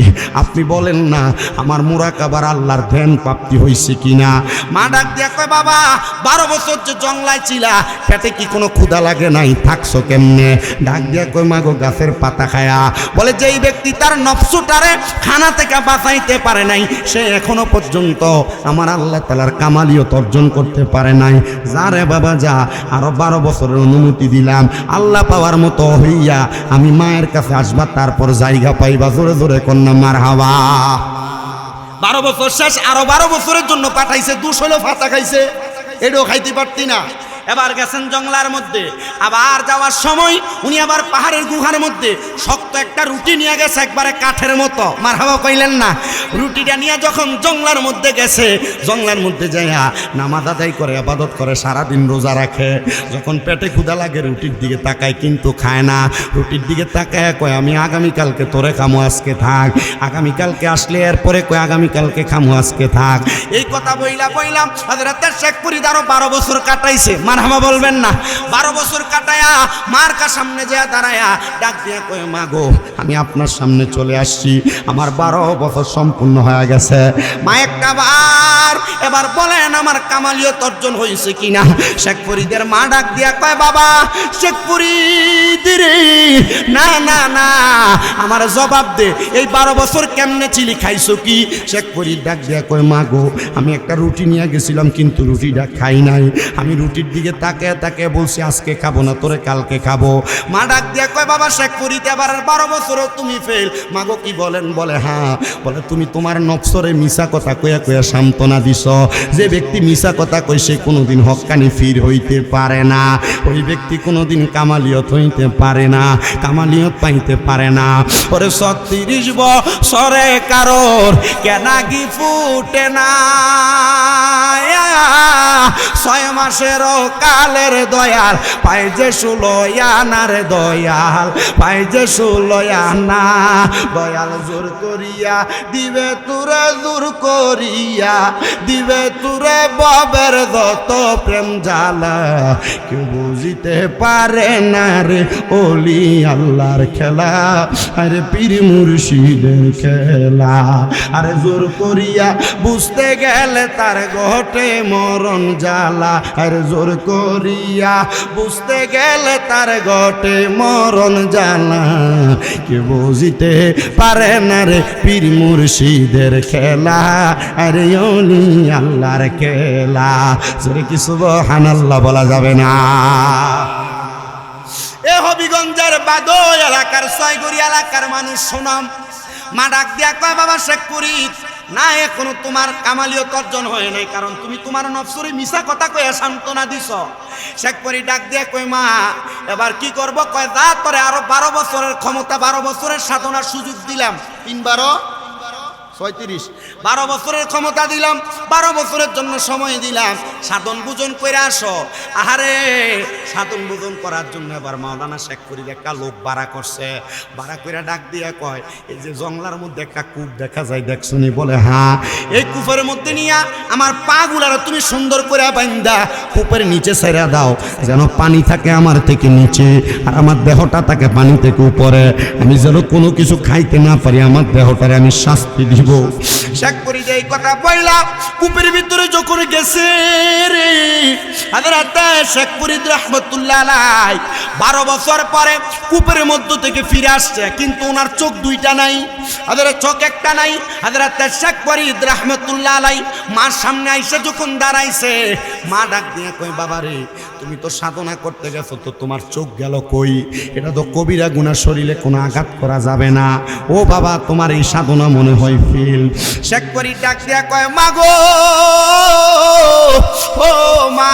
আপনি বলেন না আমার মুরাকাবার আল্লাহর ধ্যান প্রাপ্তি হয়েছে কিনা। মা ডাক দিয়া কয়, বাবা 12 বছর যে জঙ্গলায় ছিলা পেটে কি কোনো ক্ষুধা লাগে নাই, থাকছো কেমনে? ডাক দিয়া কই, মা গো গাছের পাতা খায়া। বলে যেই ব্যক্তি তার নফসুটারে খানা থেকে বাঁচাইতে পারে নাই, সে এখনো পর্যন্ত আমার আল্লাহ তাআলার কামালিয়ত অর্জন করতে পারে নাই। যা রে বাবা যা, আরো 12 বছরের অনুমতি দিলাম, আল্লাহ পাওয়ার মতো হইয়া আমি মায়ের কাছে আসবা, তারপর জায়গা পাইবা। জোরে জোরে কন্যা মারহাবা। 12 বছর শেষ, আরো 12 বছরের জন্য পাঠাইছে, 2 হলো ফাতা খাইছে, এটাও খাইতে পারতি না। এবার গেছেন জঙ্গলার মধ্যে, আবার যাওয়ার সময় উনি আবার পাহাড়ের গুহার মধ্যে শক্ত একটা রুটি নিয়ে গেছে, একবারে কাঠের মতো। মারহাবা কইলেন না? রুটিটা নিয়ে যখন জঙ্গলার মধ্যে গেছে, জঙ্গলার মধ্যে যাইয়া নামাজ আদায় করে, ইবাদত করে, সারাদিন রোজা রাখে। যখন পেটে ক্ষুধা লাগে রুটির দিকে তাকায়, কিন্তু খায় না। রুটির দিকে তাকায় কয়, আমি আগামীকালকে তোরে খামো, আজকে থাক। আগামীকালকে আসলে এরপরে কয়, আগামীকালকে খামো, আজকে থাক। এই কথা বইলাম হযরতে শেখ ফরিদ আরো 12 বছর কাটাইছে। মারহাবা বলবেন না? 12 বছর কাটায়া মার কা সামনে যায় দাঁড়ায়া ডাক দিয়ে কয়, মা গো আমি আপনার সামনে চলে আসছি, আমার 12 বছর সম্পূর্ণ হয়ে গেছে। মা একটা বার এবার বলেন আমার কামালিয়ত অর্জন হয়েছে কিনা? শেখ ফরিদের মা ডাক দিয়া কয়, বাবা শেখ ফরিদ রে, না না না, আমার জবাব দে, এই 12 বছর কেমনে ছিলি, খাইছো কি? শেখ ফরিদ ডাক দিয়া কয়, মা গো আমি একটা রুটি নিয়ে গেছিলাম, কিন্তু রুটিটা খাই নাই। আমি রুটির দিকে তাকে তাকে বলছি আজকে খাবো না, তোরে কালকে খাবো। মা ডাক দিয়া কয়, বাবা শেখ ফরিদ এবার 12 বছরও তুমি ফেল। মাগো কি বলেন? বলে হ্যাঁ। বলে তুমি তোমার নফসরে মিছা কথা কয়া কয়া সান্ত্বনা দিছ। যে ব্যক্তি মিছা কথা কয় সে কোনোদিন হক্কানি ফির হইতে পারে না, ওই ব্যক্তি কোনোদিন কামালিয়ত হইতে পারে না, কামালিয়ত পাইতে পারে না। ওরে 36 বছরে কারোর কেনাগি ফুটে না, 6 মাসেরও কালের দয়াল পাই যে 16 আনার দয়াল, পাই যে 16 আনা। দয়াল জোর করিয়া দিবে তুরে, জোর করিয়া দিবে তুরে ববের যত প্রেম জ্বালা, কেউ বুঝি বুঝিতে পারে না রে ওলি আল্লাহর খেলা, আরে পীর মুর্শিদের খেলা। আরে জোর করিয়া বুঝতে গেলে তার ঘটে মরণ জ্বালা, আরে জোর করিয়া বুঝতে গেলে তার ঘটে মরণ জ্বালা। কে বুঝিতে পারে না রে পীর মুর্শিদের খেলা, আরে ওলি আল্লাহর খেলা। জোরে কি সুবহানাল্লাহ বলা যাবে না? এ হবিগঞ্জের বাদই এলাকার ছয়গড়ি এলাকার মানুষ শোনাম, মা ডাক দিয়া কয় বাবা শেখ ফরিদ না, এখনো তোমার কামালিয়ত অর্জন হয় নাই, কারণ তুমি তোমার নফসরে মিছা কথা কয়ে সান্ত্বনা দিছ। শেখ ফরিদ ডাক দিয়া কয় মা এবার কি করব? কয় যা তোরে আরো 12 বছরের ক্ষমতা, 12 বছরের সাধনার সুযোগ দিলাম। 3 12 36, 12 বছরের ক্ষমতা দিলাম, 12 বছরের জন্য সময় দিলাম, সাধন ভোজন করে আসো। আহারে সাধন ভোজন করার জন্য এবার মাওলানা শেখ ফরিদ একটা লোক ভাড়া করছে। ভাড়া করে ডাক দিয়া কয় এই যে জঙ্গলার মধ্যে একটা কূপ দেখা যায়, দেখছনি? বলে হ্যাঁ। এই কূপের মধ্যে নিয়া আমার পা গুলার তুমি সুন্দর করে বাইন্দা কূপের নিচে ছেড়ে দাও, যেন পানি থাকে আমার থেকে নিচে আর আমার দেহটা থাকে পানি থেকে উপরে। আমি যেন কোনো কিছু খাইতে না পারি, আমার দেহটারে আমি শাস্তি দিব। শেখ ফরিদ এই কথা বললাম, কূপের ভিতরে যখন গেছে রে হযরত শেখ ফরিদ রাহমাতুল্লাহ আলাইহি 12 বছর পরে কূপের মধ্য থেকে ফিরে আসছে, কিন্তু ওনার চোখ দুইটা নাই, হযরত চোখ একটা নাই। হযরত শেখ ফরিদ রাহমাতুল্লাহ আলাইহি মার সামনে আইসা যখন দাঁড়াইছে, মা ডাক দিয়ে কই বাবা রে তুমি তো সাধনা করতে গেছো, তো তোমার চোখ গেল কই? এটা তো কবিরা গুনাহ, শরীরে কোনো আঘাত করা যাবে না। ও বাবা তোমার এই সাধনা মনে হয় ফেল। শেখ ফরিদ ডাক দিয়া কয় মা গো, ও মা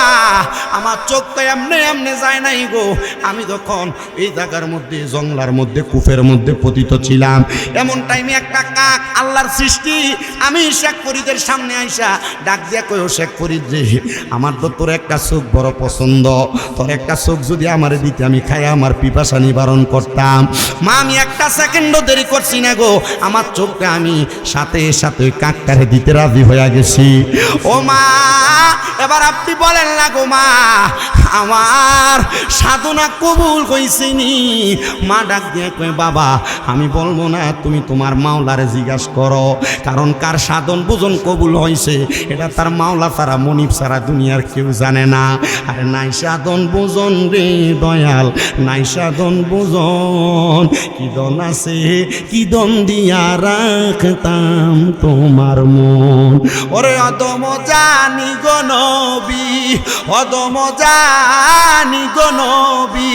আমার চোখ তো এমনে এমনে যায় নাই গো। আমি যখন এই জায়গার মধ্যে জঙ্গলার মধ্যে কূপের মধ্যে পতিত ছিলাম, এমন টাইমে একটা কাক, আল্লাহর সৃষ্টি, আমি শেখ ফরিদের সামনে আইসা ডাক দিয়া কয় ও শেখ ফরিদ রে আমার তো তোর একটা চোখ বড় পছন্দ, তোর একটা চোখ যদি আমারে দিতে আমি খাই আমার পিপাসা নিবারণ করতাম। মা আমি একটা সেকেন্ডও দেরি করছি না গো, আমার চোখটা আমি সাথে সাথে কাকটারে দিতে রাজি হয়ে গেছি। ও মা এবার আপনি বলেন না গো মা আমার সাধনা কবুল হইছেনি? মা ডাক দিয়ে কয় বাবা আমি বলবো না, তুমি তোমার মাওলারে জিজ্ঞাসা করো, কারণ কার সাধন ভোজন কবুল হয়েছে এটা তার মাওলা ছাড়া, মনিব ছাড়া দুনিয়ার কেউ জানে না। আরে নাই সাধন ভোজন রে দয়াল, নাই সাধন ভোজন, কি দন আছে কি দন দিয়া রাখতাম তোমার মন। ওরে অদম জানি গো নবী, অদম জানি গো নবী,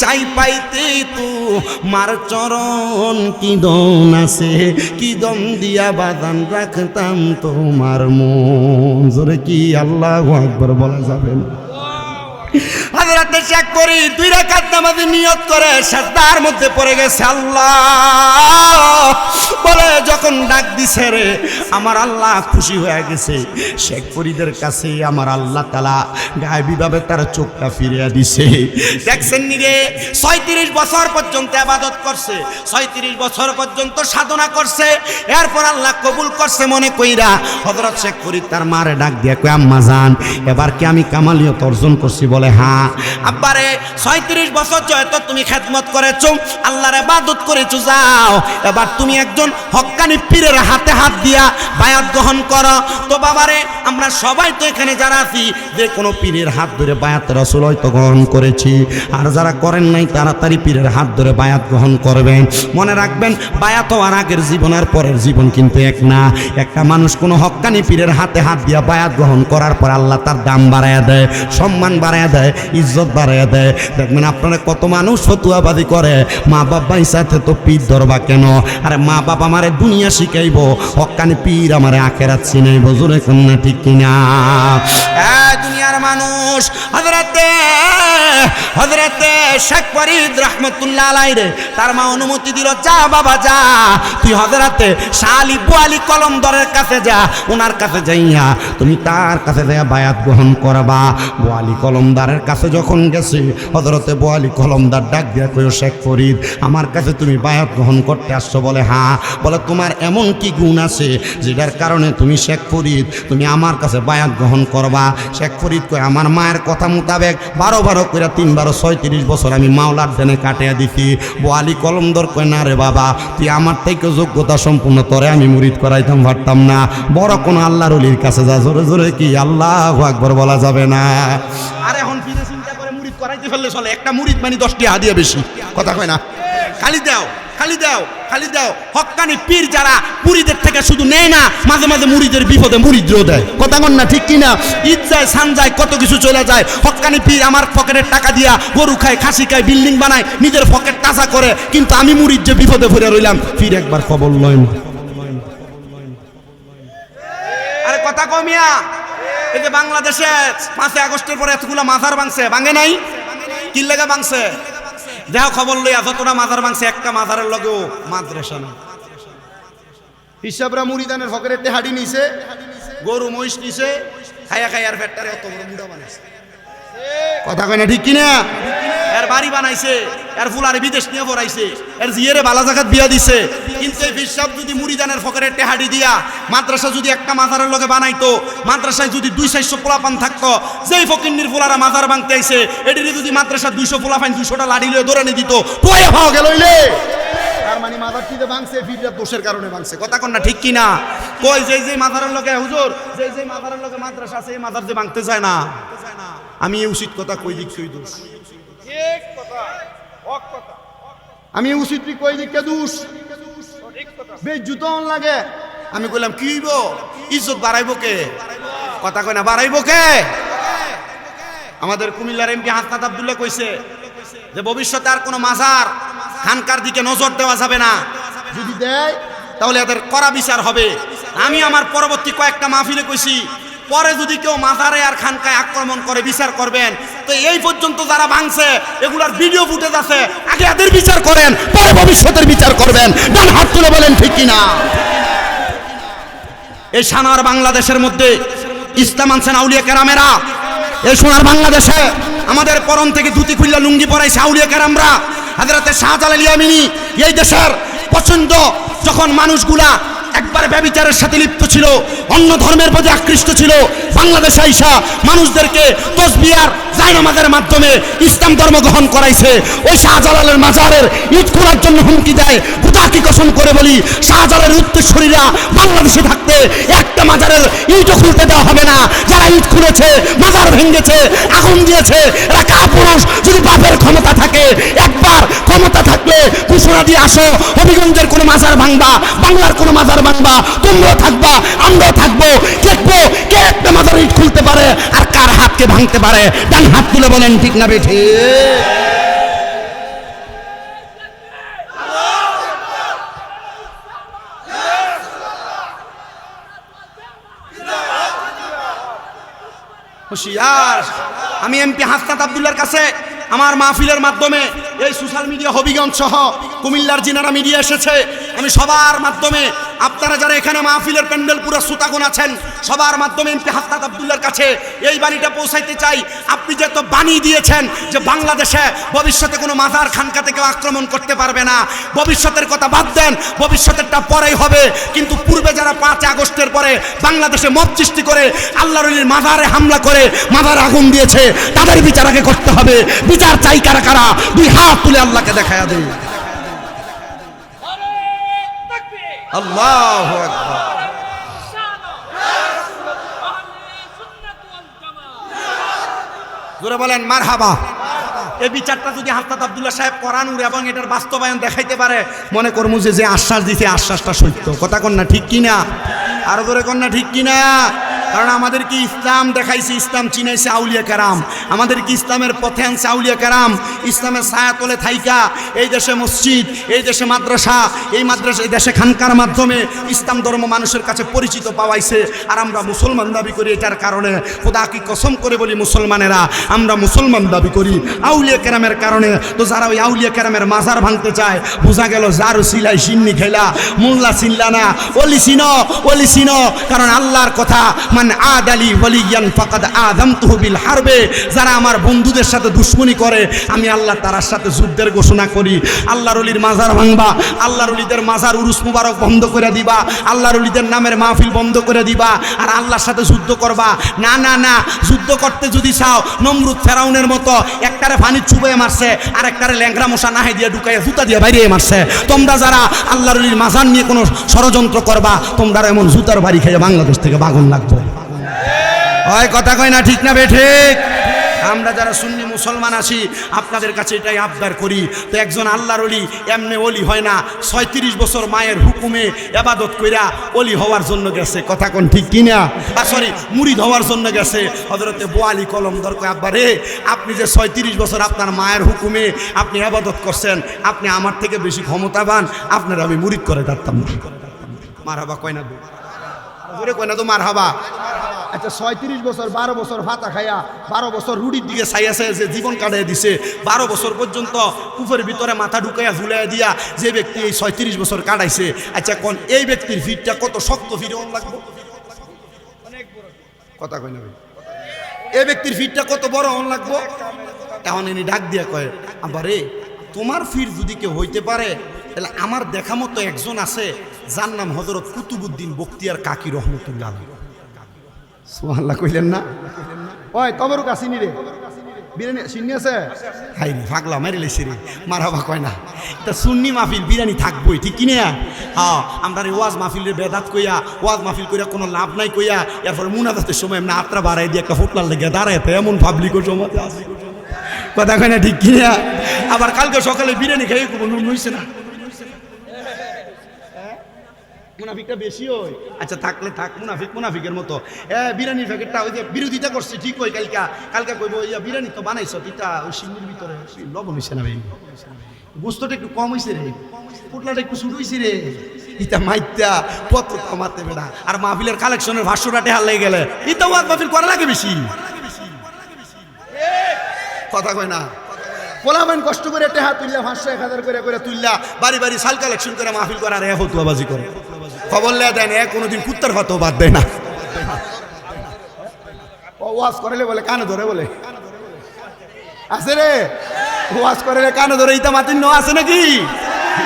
চাই পাইতে তোমার চরণ, কি দন আছে কি দন দিয়া বাদান রাখতাম তোমার মন। জোরে কি আল্লাহু আকবার বলা যাবে না? হযরত শেখ ফরিদ 2 রাকাত নামাজে নিয়ত করে সাজদার মধ্যে পড়ে গেছে। আল্লাহ বলে যখন ডাক দিছে রে আমার আল্লাহ খুশি হয়ে গেছে। শেখ ফরিদের কাছে আমার আল্লাহ তাআলা গায়বীভাবে তার চোখটা ফিরিয়ে দিছে। দেখছেন নি রে 36 বছর পর্যন্ত ইবাদত করছে, 36 বছর পর্যন্ত সাধনা করছে, এরপর আল্লাহ কবুল করছে মনে কইরা। হযরত শেখ ফরিদ তার মারে ডাক দিয়ে কয় আম্মা জান এবার কি আমি কামালিয়ত অর্জন করছি? বলে হ্যাঁ। আব্বারে 36 বছর যেহেতু তুমি খেদমত করেছো, আল্লাহর ইবাদত করেছো, যাও এবার তুমি একজন হক্কানি পীরের হাতে হাত দিয়া বায়াত গ্রহণ করো। তো বাবারে আমরা সবাই তো এখানে যারা আছি যে কোনো পীরের হাত ধরে বায়াত রাসূল হয়তো গ্রহণ করেছি, আর যারা করেন নাই তাড়াতাড়ি পীরের হাত ধরে বায়াত গ্রহণ করবেন। মনে রাখবেন বায়াত হওয়ার আগের জীবন আর পরের জীবন কিন্তু এক না। একটা মানুষ কোনো হক্কানি পীরের হাতে হাত দিয়া বায়াত গ্রহণ করার পর আল্লাহ তার দাম বাড়াইয়া দেয়, সম্মান বাড়াইয়া দেয়, ইজ্জত বাড়াইয়া দেয়। দেখবেন আপনারা কত মানুষ ফতুয়াবাদী করে, মা বাবা সাথে তো পীর ধরবা কেন? আরে মা বাবা আমারে দুনিয়া শিখাইব, হক্কানি পীর আমারে আখেরাত চিনাইব। জোরে কন্যা ঠিক কিনা? দুনিয়ার মানুষ হযরতে শেখ ফরিদ রাহমাতুল্লাহ আলাইহি রে তার মা অনুমতি দিল, যা বাবা যা, তুই হযরতে শাহ আলী বুয়ালি কলমদারের কাছে যা, ওনার কাছে যাইয়া তুমি তার কাছে যাইয়া বায়াত গ্রহণ করবা। বুয়ালি কলমদারের কাছে যখন গেছে হযরতে বুয়ালি কলমদার ডাক দিয়া কইও শেখ ফরিদ আমার কাছে তুমি বায়াত গ্রহণ করতে আসছো? বলে হ্যাঁ। বলে তোমার এমন কি গুণ আছে যেটার কারণে তুমি শেখ ফরিদ তুমি আমার কাছে বায়াত গ্রহণ করবা? শেখ ফরিদ মুরিদ কয় আমার মায়ের কথা মোতাবেক 12 করে 3 36 বছর আমি মাওলার দেনে কাটিয়ে দিছি। বোয়ালি কলমদর কয় না রে বাবা, তুই আমার থেকে যোগ্যতা সম্পূর্ণ, তোরে আমি মুরিদ করাইতাম পারতাম না। বড় কোন আল্লাহর ওলির কাছে যা, জোরে জোরে কি আল্লাহু আকবার বলা যাবে না। আর এখন ফিরে চিন্তা করে মুরিদ করাইতে ফেললে চলে, একটা মুরিদ মানে 10টি হাদিয়া বেশি, কথা কয় না? খালি দাও, খালি দাও, খালি দাও। হক্কানি পীর যারা মুরিদের থেকে শুধু নেয় না, মাঝে মাঝে মুরিদের বিপদে মুরিদও দেয়, কথা কন না ঠিক কিনা? ঈদ যায়, সান যায়, কত কিছু চলে যায়। হক্কানি পীর আমার পকেটের টাকা দিয়া গরু খায়, খাসি খায়, বিল্ডিং বানায়, নিজের পকেট টাচা করে, কিন্তু আমি মুরিদ যে বিপদে পড়ে রইলাম, পীর একবার খবর লয় না। আরে কথা কমিয়া, এই যে বাংলাদেশে 5 আগস্টের পরে এতগুলা মাজার ভাঙছে, ভাঙে নাই? কি লাগা ভাঙছে? দেহ খবর লইয়া যতটা মাজার ভাঙছে, একটা মাজারের লগেও মাদ্রাসা না। হিসাবরা মুরিদানের ফকের হাড়ি নিছে, গরু মহিষ নিছে, খাইয়া খাইয়ার ফ্যাক্টরি অত বড় মুড়া বানাইছে, কথা কয় না ঠিক কিনা? এর বাড়ি বানাইছে, এর ফুলারে বিদেশ নিয়ে পড়াইছে, এর জিয়েরে বালা জাগাত বিয়া দিছে। কিন্তু এই হিসাব যদি মুরিদানের ফকের টেহাড়ি দিয়া মাদ্রাসা যদি একটা মাজারের লগে বানাইতো, মাদ্রাসায় যদি 200-400 পোলাপান থাকতো, যেই ফকিন্নির ফুলারা মাজার ভাঙতে আইছে, এটিরে যদি মাদ্রাসা 200 পোলাপান 200টা লাড়ি লয়ে ধরে নিয়ে দিত, তোয়ে হওয়া গেল ইলে। তার মানে মাজারটিতে ভাঙছে ফিররা দোষের কারণে ভাঙছে, কথা কন না ঠিক কিনা? কই যে মাজারের লগে হুজুর, যে মাজারের লগে মাদ্রাসা আছে, এই মাজার যে ভাঙতে যায় না, আমি উচিত কথা কই দিক কই দোষ, ঠিক কথা, হক কথা। আমি উচিত কই দিক কে দোষ, ঠিক কথা। বেইজ্জত লাগে। আমি কইলাম কি হইব, ইজ্জত বাড়াইবো কে? কথা কয় না, বাড়াইবো কে? আমাদের কুমিল্লার এমপি হাসনাত আব্দুল্লাহ কইছে যে ভবিষ্যতে আর কোনো মাজার খানকার দিকে নজর দেওয়া যাবে না, যদি দেয় তাহলে এদের কড়া বিচার হবে। আমি আমার পরবর্তী কয়েকটা মাহফিলে কইছি, পরে যদি কেউ মাজারে আর খানকায় আক্রমণ করে বিচার করবেন। তো এই পর্যন্ত যারা ভাঙছে এগুলার ভিডিও ফুটেজ আছে, আগে এদের বিচার করেন, পরে ভবিষ্যতের বিচার করবেন। ডান হাত তুলে বলেন ঠিক কিনা? এই সোনার বাংলাদেশের মধ্যে ইসলাম আনছেন আউলিয়া কেরামেরা। এই সোনার বাংলাদেশে আমাদের পরন থেকে ধুতি খুললা লুঙ্গি পরাইছে আউলিয়া কেরামরা। হযরতে শাহজালাল ইয়ামিনী এই দেশের পছন্দ যখন মানুষগুলা একবার ব্যভিচারের সাথে লিপ্ত ছিল, অন্য ধর্মের প্রতি আকৃষ্ট ছিল, বাংলাদেশে আইসা মানুষদেরকে তাসবিহ আর জায়নামাজের মাধ্যমে ইসলাম ধর্ম গ্রহণ করাইছে। ওই শাহজালালের মাজারের ইট খোলার জন্য হুমকি দেয়। খোদা কি কসম করে বলি, শাহজালালের উত্তরসূরিরা বাংলাদেশে থাকতে একটা মাজারের ইটও খুলতে দেওয়া হবে না। যারা ইট খুলেছে, মাজার ভেঙেছে, আগুন দিয়েছে, এরা কাপুরুষ। যদি বাপের ক্ষমতা থাকে, একবার ক্ষমতা থাকলে ঘোষণা দিয়ে আসো, হবিগঞ্জের কোনো মাজার ভাঙবা, বাংলার কোনো মাজার ভাঙবা, তোমরাও থাকবা, আমরাও থাকবো, দেখবো কে একটা মাজার ইট খুলতে পারে আর কার হাতকে ভাঙতে পারে। ডান হাত তুলে বলেন ঠিক না বেঠি? হুশিয়ার। আমি এমপি হাসনাত আব্দুল্লাহর কাছে আমার মাহফিলের মাধ্যমে এই সোশ্যাল মিডিয়া হবিগঞ্জ সহ কুমিল্লার জিনারা মিডিয়া এসেছে, আমি সবার মাধ্যমে আপনারা যারা এখানে মাহফিলের প্যান্ডেল পুরো সুতাগুন আছেন, সবার মাধ্যমে এমপি হাসনাত আব্দুল্লাহর কাছে এই বাণীটা পৌঁছাইতে চাই। আপনি যে তো বাণী দিয়েছেন যে বাংলাদেশে ভবিষ্যতে কোনো মাজার খানকা থেকে আক্রমণ করতে পারবে না, ভবিষ্যতের কথা বাদ দেন, ভবিষ্যতেরটা পরেই হবে। কিন্তু পূর্বে যারা 5 আগস্টের পরে বাংলাদেশে মব সৃষ্টি করে আল্লাহর ওলির মাজারে হামলা করে মাজার আগুন দিয়েছে, তাদের বিচার আগে করতে হবে। বিচার চাই কারা কারা? 2 হাত তুলে আল্লাহকে দেখায়া দেই। আল্লাহু আকবার। জোরে বলেন মারহাবা। এই বিচারটা যদি হাসনাত আব্দুল্লাহ সাহেব করান এবং এটার বাস্তবায়ন দেখাইতে পারে, মনে করবো যে আশ্বাস দিতে আশ্বাসটা সত্য, কথা কন না ঠিক কিনা? আরো জোরে কন না ঠিক কিনা? কারণ আমাদের কি ইসলাম দেখাইছে, ইসলাম চিনাইছে আউলিয়া কেরাম, আমাদের কি ইসলামের পথে আনছে আউলিয়া কেরাম। ইসলামের ছায়া তলে থাইকা এই দেশে মসজিদ, এই দেশে মাদ্রাসা, এই মাদ্রাসা, এই দেশে খানকার মাধ্যমে ইসলাম ধর্ম মানুষের কাছে পরিচিত পাওয়াইছে। আর আমরা মুসলমান দাবি করি, এটার কারণে খোদা কি কসম করে বলি, মুসলমানেরা আমরা মুসলমান দাবি করি আউলিয়া কেরামের কারণে। তো যারা ওই আউলিয়া কেরামের মাজার ভাঙতে চায়, বোঝা গেল যারু সিলাই সিন্নি খেলা, মোল্লা চিনলা না, অলি চিনো, অলি চিনো। কারণ আল্লাহর কথা মান আদালি ওয়ালিয়ান ফাকাদ আযামতুহু বিল হারবে, যারা আমার বন্ধুদের সাথে দুশমনি করে আমি আল্লাহ তার সাথে যুদ্ধের ঘোষণা করি। আল্লাহর ওলির মাজার ভাঙবা, আল্লাহর ওলিদের মাজার উরুস মুবারক বন্ধ করে দিবা, আল্লাহর ওলিদের নামের মাহফিল বন্ধ করে দিবা, আর আল্লাহর সাথে যুদ্ধ করবা। না না না, যুদ্ধ করতে যদি চাও নমরুদ ফেরাউনের মতো একটারে পানি চুবাইয়ে মারছে আর একটারে ল্যাংরা মশা নাহে দিয়ে ঢুকাইয়া জুতা দিয়ে বাইরে মারছে। তোমরা যারা আল্লাহর ওলির মাজার নিয়ে কোনো ষড়যন্ত্র করবা তোমরা এমন জুতার বাড়ি খেয়ে বাংলাদেশ থেকে বাগুন লাগবে। হয় কথা কয় না, ঠিক না বেঠিক? আমরা যারা সুন্নি মুসলমান আছি আপনাদের কাছে এটাই আবদার করি। তো একজন আল্লাহর ওলি এমনি ওলি হয় না, 36 বছর মায়ের হুকুমে ইবাদত কইরা ওলি হওয়ার জন্য গেছে। কথা কোন ঠিক কিনা? সরি, মুরিদ হওয়ার জন্য গেছে। হযরতে বোয়ালি কলমদর কয় আব্বা রে, আপনি যে 36 বছর আপনার মায়ের হুকুমে আপনি ইবাদত করছেন, আপনি আমার থেকে বেশি ক্ষমতাবান, আপনার আমি মুরিদ করে ডাকতাম না। মারহাবা কয় না, জোরে কয় না তো মারহাবা। আচ্ছা 36 বছর 12 বছর ভাতা খাইয়া 12 বছর রুটির দিকে ছাইয়া যে জীবন কাটাই দিছে, 12 বছর পর্যন্ত কুফের ভিতরে মাথা ঢুকাইয়া ঝুলাই দিয়া যে ব্যক্তি এই 36 বছর কাটাইছে, আচ্ছা কোন এই ব্যক্তির ফিটটা কত শক্ত ফিরে অন লাগবে? কথা কই না ভাই, এই ব্যক্তির ফিটটা কত বড় অন লাগবে? এখন ইনি ডাক দিয়া কয় আবার রে, তোমার ফির যদি কেউ হইতে পারে তাহলে আমার দেখা মতো একজন আছে যার নাম হযরত কুতুবউদ্দিন বখতিয়ার কাকি রহমতুল্লাহ আলাইহি। সুবহানাল্লাহ কইলেন না? ওই তবরুক আসিনি রে, বিরিয়ানি চিনি আছে? হাই রে পাগলা মারি লাইছি রে, মারহাবা কয় না। এটা সুন্নি মাহফিল, বিরিয়ানি থাকবই, ঠিক কিনা? হ্যাঁ, আমরা ওয়াজ মাহফিলের বেদাত কইয়া ওয়াজ মাহফিল কইয়া কোনো লাভ নাই কইয়া এরপর মুনাজাতের সময় এমনি আত্রা বাড়াই দিয়ে একটা ফুটলার লেগে দাঁড়ায় এমন পাবলিক সমাজে আছে। কথা কয় না, ঠিক কিনা? আবার কালকে সকালে বিরিয়ানি খাইয়ে নুন হইছে না, মুনাফিকটা বেশি হয়। আচ্ছা থাকলে থাক, মুনাফিকের মতো বিরিয়ানির প্যাকেটটা ওই যে বিরোধিতা করছে, ঠিক ওই কালকে কইব ইয়া বিরিয়ানি তো বানাইছ তিতা ওই সিন্নির ভিতরে লবণ হইছে না ভাই, গোস্তটা একটু কম হইছে রে, পুটলাটা একটু শুরু হইছে রে, ইতা মাইতা পত্র কমাতে বেড়া। আর মাহফিলের কালেকশনের ভাষ্যটা টেহার লেগে গেলে ইতা ওয়াজ মাহফিল করা লাগে বেশি। কথা কয় না, পোলাবেন কষ্ট করে টেহা তুললা 500-1000 করে তুললা বাড়ি বাড়ি সাল কালেকশন করে মাহফিল করার এ ফতুয়াবাজি করে, খবর লে দেন এ কোনোদিন কুত্তার ভাতও বাদ দেয় না। ওয়াজ করলে বলে কানে ধরে, বলে আছে রে ওয়াজ করলে কানে ধরে, ইতা মাতিন ন আছে নাকি?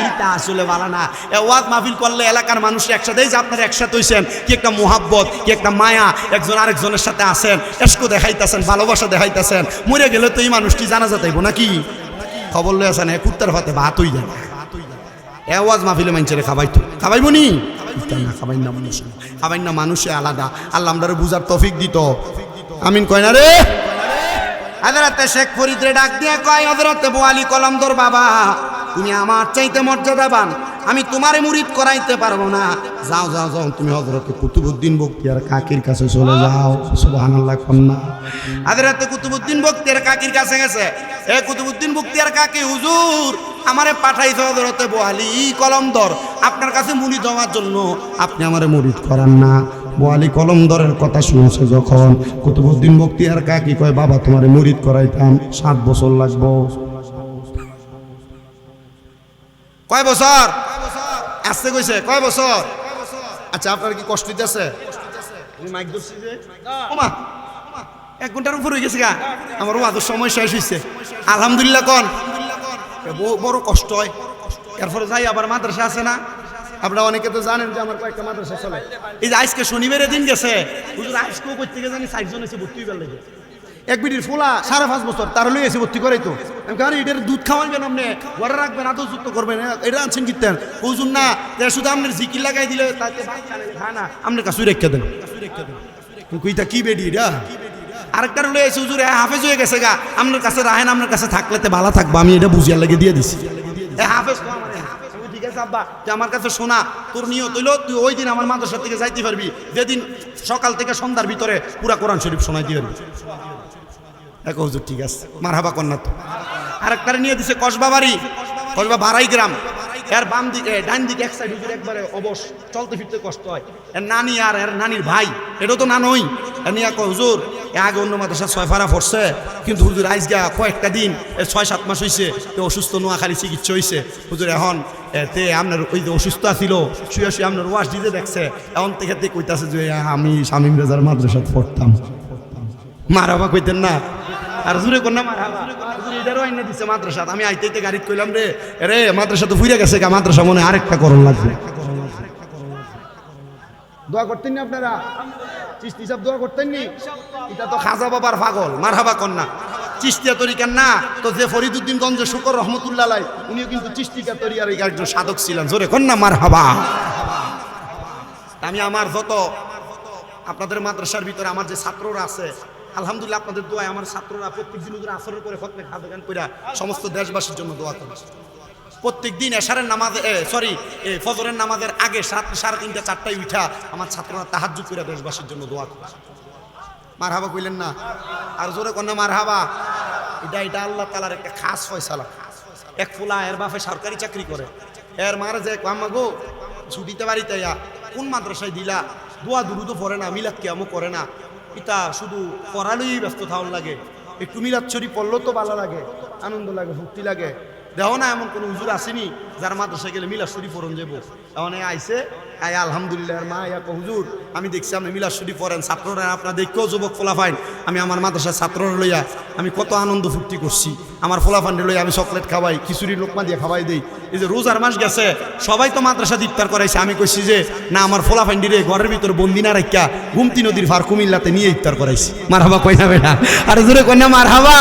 ইতা আসলে ভালো না। ওয়াজ মাহফিল করলে এলাকার মানুষ একসাথে, এই যে আপনারা একসাথে হইছেন, কি একটা মোহাব্বত, কি একটা মায়া, একজন আরেকজনের সাথে আছেন, এসকো দেখাইতেছেন, ভালোবাসা দেখাইতেছেন। মরে গেলে তো এই মানুষটি জানাজা যাইব নাকি? খবর লয়ে আছেন এ কুত্তার ভাতে ভাত হই যায়। এ ওয়াজ মাহফিলে মানুষের খাবাইতো, খাবাইব নি? না খাবাই না, মানুষ খাবাই না, মানুষে আলাদা। আল্লাহ আমরা বুঝার তৌফিক দিত, আমিন কয় না রে? হযরতে শেখ ফরিদরে ডাক দিয়ে কয় হযরতে বোয়ালি কলমদর বাবা, তুমি আমার চাইতে মর্যাদাবান, আমি তোমারে মুরিদ করাইতে পারবো না। যাও যাও যাও, তুমি হযরতে কুতুবউদ্দিন বখতিয়ার কাকির কাছে চলে যাও। সুবহানাল্লাহ কন্যা। হযরতে কুতুবউদ্দিন বখতিয়ার কাকির কাছে গেছে। এ কুতুবউদ্দিন বখতিয়ার কাকি, হুজুর আমারে পাঠাইছে হযরতে বোয়ালি কলমদর আপনার কাছে মুরিদ হওয়ার জন্য, আপনি আমারে মুরিদ করান না। বোয়ালি কলমদরের কথা শুনেছে যখন, কুতুবউদ্দিন বখতিয়ার কাকি কয় বাবা তোমারে মুরিদ করাইতাম 7 বছর লাগবো। কয় বছর আসতে কইছে? কয় বছর? আচ্ছা আপনার কি কষ্ট দিতেছে? মাইক ধরছি যে ওমা 1 ঘন্টার উপর হয়ে গেছে গা, আমার ওয়াজের সময় শেষ হইছে। আলহামদুলিল্লাহ কোন বড় কষ্ট হয়। এরপরে যাই আবার মাদ্রাসা আছে না, আপনারা অনেকে তো জানেন যে আমার কয়েকটা মাদ্রাসা চলে। এই যে আজকে শনিবারের দিন গেছে, হুজুর আজকেও কই থেকে জানি 4 জন এসে ভর্তি হইবার লাগে। এক বিটির ফোলা 5.5 বছর, তার লই এসে ভর্তি করাই তো। আমি কারণ এটার দুধ খাওয়াইবেন, আপনি ঘরে রাখবেন, আদৌ যুক্ত করবেন, এটা আনছেন কিতেন হুজুর না, শুধু আপনার জিকির লাগাই দিলে তাকে খায় না, আপনার কাছে রেখে দেন। কইতা কি বেডি এটা? আরেকটার লই এসে হুজুর হাফেজ হয়ে গেছে গা, আপনার কাছে রাহেন, আপনার কাছে থাকলে তো ভালো থাকবো, আমি এটা বুঝিয়ার লাগে দিয়ে দিছি। হাফেজ তো আমার, ঠিক আছে আব্বা, যে আমার কাছে শোনা, তোর নিয়ত হইলো তুই ওই দিন আমার মাদ্রাসা থেকে যাইতে পারবি, যেদিন সকাল থেকে সন্ধ্যার ভিতরে পুরা কোরআন শরীফ শোনাইতে পারবি। এক হুজুর ঠিক আছে, মারহাবা কন্যা। তো আরেকটারে নিয়ে দিছে কসবা বাড়ি, কসবা বাড়াই গ্রাম, এর বাম দিকে ডান দিকে এক সাইড হুজুর একবারে অবশ, চলতে ফিরতে কষ্ট হয়। এর নানি আর এর নানির ভাই, এটাও তো নানই, নিয়ে কয় হুজুর এ আগে অন্য মাদ্রাসা 6 ফারা পড়ছে, কিন্তু হুজুর আইজগা কয়েকটা দিন 6-7 মাস হইছে তো অসুস্থ, নোয়াখালী চিকিৎসা হইছে হুজুর। এখন তে আপনার ওই যে অসুস্থ ছিল শুয়ে শুয়ে আপনার ওয়াশ দিতে দেখছে, এখন থেকে কইতাছে যে আমি শামীম রেজার মাদ্রাসাত পড়তাম। মারাবা কইতেন না আর জুরে কোন না মারাবা, এটারও আইনা দিছে মাদ্রাসাত। আমি আইতে গাড়িত কইলাম রে রে মাদ্রাসা তো ফুইরা গেছে, মাদ্রাসা মনে আরেকটা করণ লাগবে। দোয়া করতেন না আপনারা? চিশতি সাহেব দোয়া করতেন নি? এটা তো খাজা বাবার পাগল, মারহাবা কন্যা চিশতিয়া তরিকার না তো। যে ফরিদউদ্দিন গঞ্জে শুকর রহমতুল্লাহ আলাই, উনিও কিন্তু চিশতিকা তরিকার একজন সাধক ছিলেন। জোরে কন্যা মারহাবা। আমি আমার যত আপনাদের মাদ্রাসার ভিতরে আমার যে ছাত্ররা আছে, আলহামদুলিল্লাহ আপনাদের দোয়ায় আমার ছাত্ররা প্রত্যেক দিন আসরের করে ফতমে খাদগান কইরা সমস্ত দেশবাসীর জন্য দোয়া করে। প্রত্যেক দিন এশারের নামাজে ফজরের নামাজের আগে 3:30 4টায় উঠা আমার ছাত্ররা তাহাজ্জুদ করে দেশবাসীর জন্য দোয়া করে। মারহাবা কইলেন না? আর জোরে কন্যা মারহাবা। এটা আল্লাহ তাআলার একটা খাস ফয়সালা। এক ফুলা এর বাপে সরকারি চাকরি করে, এর মার যে আম্মা গো ছুটিতে বাড়িতে কোন মাদ্রাসায় দিলা, দোয়া দুরুদও পড়ে না, মিলাদ কিয়ামও করে না, এটা শুধু পড়ালেই ব্যস্ত থাকুন লাগে। একটু মিলাদ শরীফ পড়লেও তো ভালো লাগে, আনন্দ লাগে, ভক্তি লাগে। দেখো না এমন কোনো হুজুর আসেনি যার মাদ্রাসায় গেলে মিলাদ শরীফ পড়ন যাবো। এখন আইসে আলহামদুলিল্লাহ মা হুজুর আমি দেখছি আপনি মিলাদ শরীফ পড়েন, ছাত্ররা আপনার দেখেও যুবক ফোলাফাইন, আমি আমার মাদ্রাসার ছাত্ররা লইয়া আমি কত আনন্দ ফুর্তি করছি। আমার ফোলাফান্ডে লইয়া আমি চকলেট খাওয়াই, খিচুড়ি লোকমা দিয়ে খাওয়াই দিই। এই যে রোজার মাস গেছে সবাই তো মাদ্রাসা ইফতার করাইছে, আমি কইছি যে না আমার ফোলাফান্ডিরে ঘরের ভিতর বন্দি না রাখা গুমতি নদীর ফার কুমিল্লাতে নিয়ে ইফতার করাইছি। মারহাবা কই না বেটা? আর জোরে কই না মারহাবা?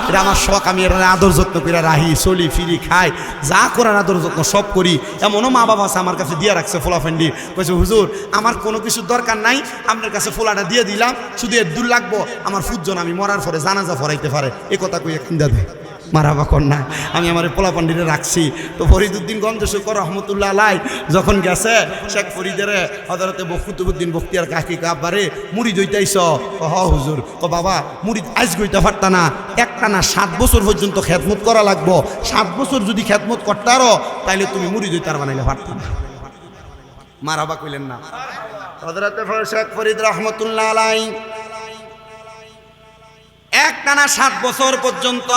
এটা আমার শখ, আমি এর আদর যত্ন করে রাহি, চলি ফিরি, খাই, যা করার আদর যত্ন সব করি। এমনও মা বাবা আছে আমার কাছে দিয়ে রাখছে ফোলাফান্ডি, কইছে হুজুর আমার কোনো কিছুর দরকার নাই, আপনার কাছে ফোলাটা দিয়ে দিলাম, শুধু এর দূর লাগবো আমার ফুটজন আমি মরার পরে জানাজা ফরাইতে পারে, এ কথা কইয়া কিন্দা দেয়। মারহাবা কন্যা। আমি আমার পোলাপান্ডিরে রাখছি। তো ফরিদউদ্দিন গঞ্জ শুকর রহমতুল্লাহ আলাই যখন গেছে শেখ ফরিদের হযরতে কুতুবউদ্দিন বখতিয়ার কাকি কাবারে মুড়ি দইতাইছ, হ হুজুর। ও বাবা মুড়ি আজ গইতে পারতা না, একটানা 7 বছর পর্যন্ত খেদমত করা লাগবো, 7 বছর যদি খেদমত করতারো তাইলে তুমি মুড়ি দইতার বানাইলে পারতা না। মারহাবা কইলেন না? হযরতে শেখ ফরিদ রহমতুল্লাহ আলাই একটানা 7 বছর পর্যন্ত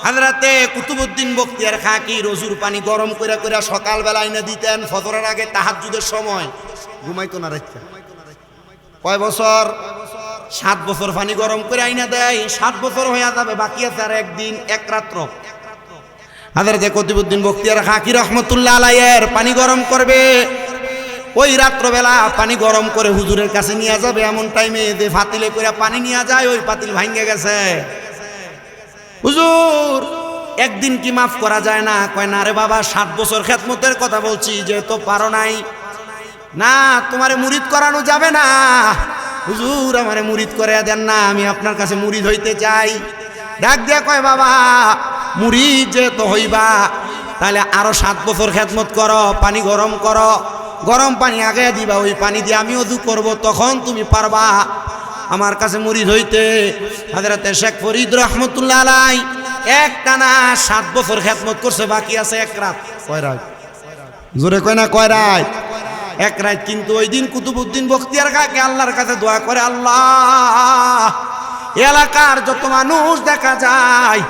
হযরতে কুতুবউদ্দিন বখতিয়ার খাকি রজুর পানি গরম করে করে সকালবেলা এনে দিতেন, ফজরের আগে তাহাজ্জুদের সময় ঘুমাইতো না রাইতে। কয় বছর? 7 বছর পানি গরম করে আইনা দেয়। 7 বছর হয়ে যাবে, বাকি আছে আর একদিন এক রাত্র। হযরতে কুতুবউদ্দিন বখতিয়ার খাকি রহমতুল্লাহ আলাইহির পানি গরম করবে, ওই রাত্রবেলা পানি গরম করে হুজুরের কাছে নিয়ে যাবে। এমন টাইমে যে ফাতিলে করে পানি নিয়ে যায়, ওই পাতিল ভাঙ্গে গেছে। হুজুর একদিন কি মাফ করা যায় না? কয় না রে বাবা, 7 বছর খেদমতের কথা বলছি, যে তো পারো নাই না, তোমারে মুরিদ করানো যাবে না। হুজুর আমারে মুরিদ করে দেন না, আমি আপনার কাছে মুরিদ হইতে চাই। ডাক দিয়া কয় বাবা মুরিদ যে তো হইবা, তাহলে আরো 7 বছর খেদমত করো, পানি গরম করো, গরম পানি আগে দিবা, ওই পানি দিয়ে আমি ওযু করব, তখন তুমি পারবা আমার কাছে মুরিদ হইতে। হযরতে শেখ ফরিদ রহমতুল্লাহ আলাই একটানা 7 বছর খেদমত করছে, বাকি আছে এক রাত। কয় রাত? জোরে কয় না কয় রাত? এক রাত। কিন্তু ওই দিন কুতুবউদ্দিন বখতিয়ার খাকি আল্লাহর কাছে দোয়া করে, আল্লাহ এলাকার যত মানুষ দেখা যায়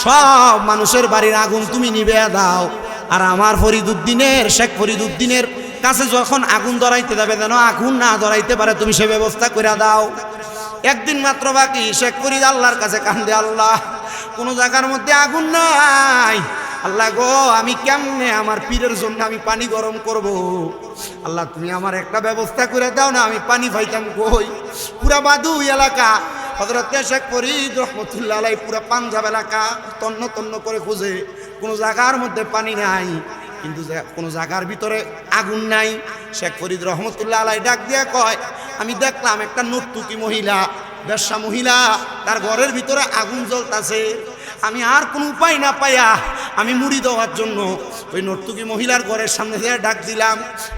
সব মানুষের বাড়ির আগুন তুমি নিভে দাও, আর আমার ফরিদউদ্দিনের শেখ ফরিদউদ্দিনের কাছে যখন আগুন ধরাইতে যাবে যেন আগুন না ধরাইতে পারে, তুমি সে ব্যবস্থা করে দাও। একদিন মাত্র বাকি, শেখ ফরিদ আল্লাহর কাছে কান্দে, আল্লাহ কোন জায়গার মধ্যে আগুন নাই, আল্লাহ গো আমি কেমনে আমার পীরের জন্য আমি পানি গরম করব, আল্লাহ তুমি আমার একটা ব্যবস্থা করে দাও না, আমি পানি পাইতাম কই। পুরা বাদু এলাকা হযরতে শেখ ফরিদ রহমতুল্লাহ আলাই পুরা পাঞ্জাব এলাকা তন্ন তন্ন করে খুঁজে, কোনো জায়গার মধ্যে পানি নাই, কিন্তু কোনো জায়গার ভিতরে আগুন নাই। শেখ ফরিদ রহমতুল্লাহ আলাই ডাক দিয়া কয়, আমি দেখলাম একটা নর্তুকি মহিলা, বেশ্যা মহিলা, তার ঘরের ভিতরে আগুন জ্বলতাছে। আমি আর কোনো উপায় না পাইয়া আমি মুড়ি দেওয়ার জন্য ওই নর্তুকি মহিলার ঘরের সামনে দিয়ে ডাক দিলাম।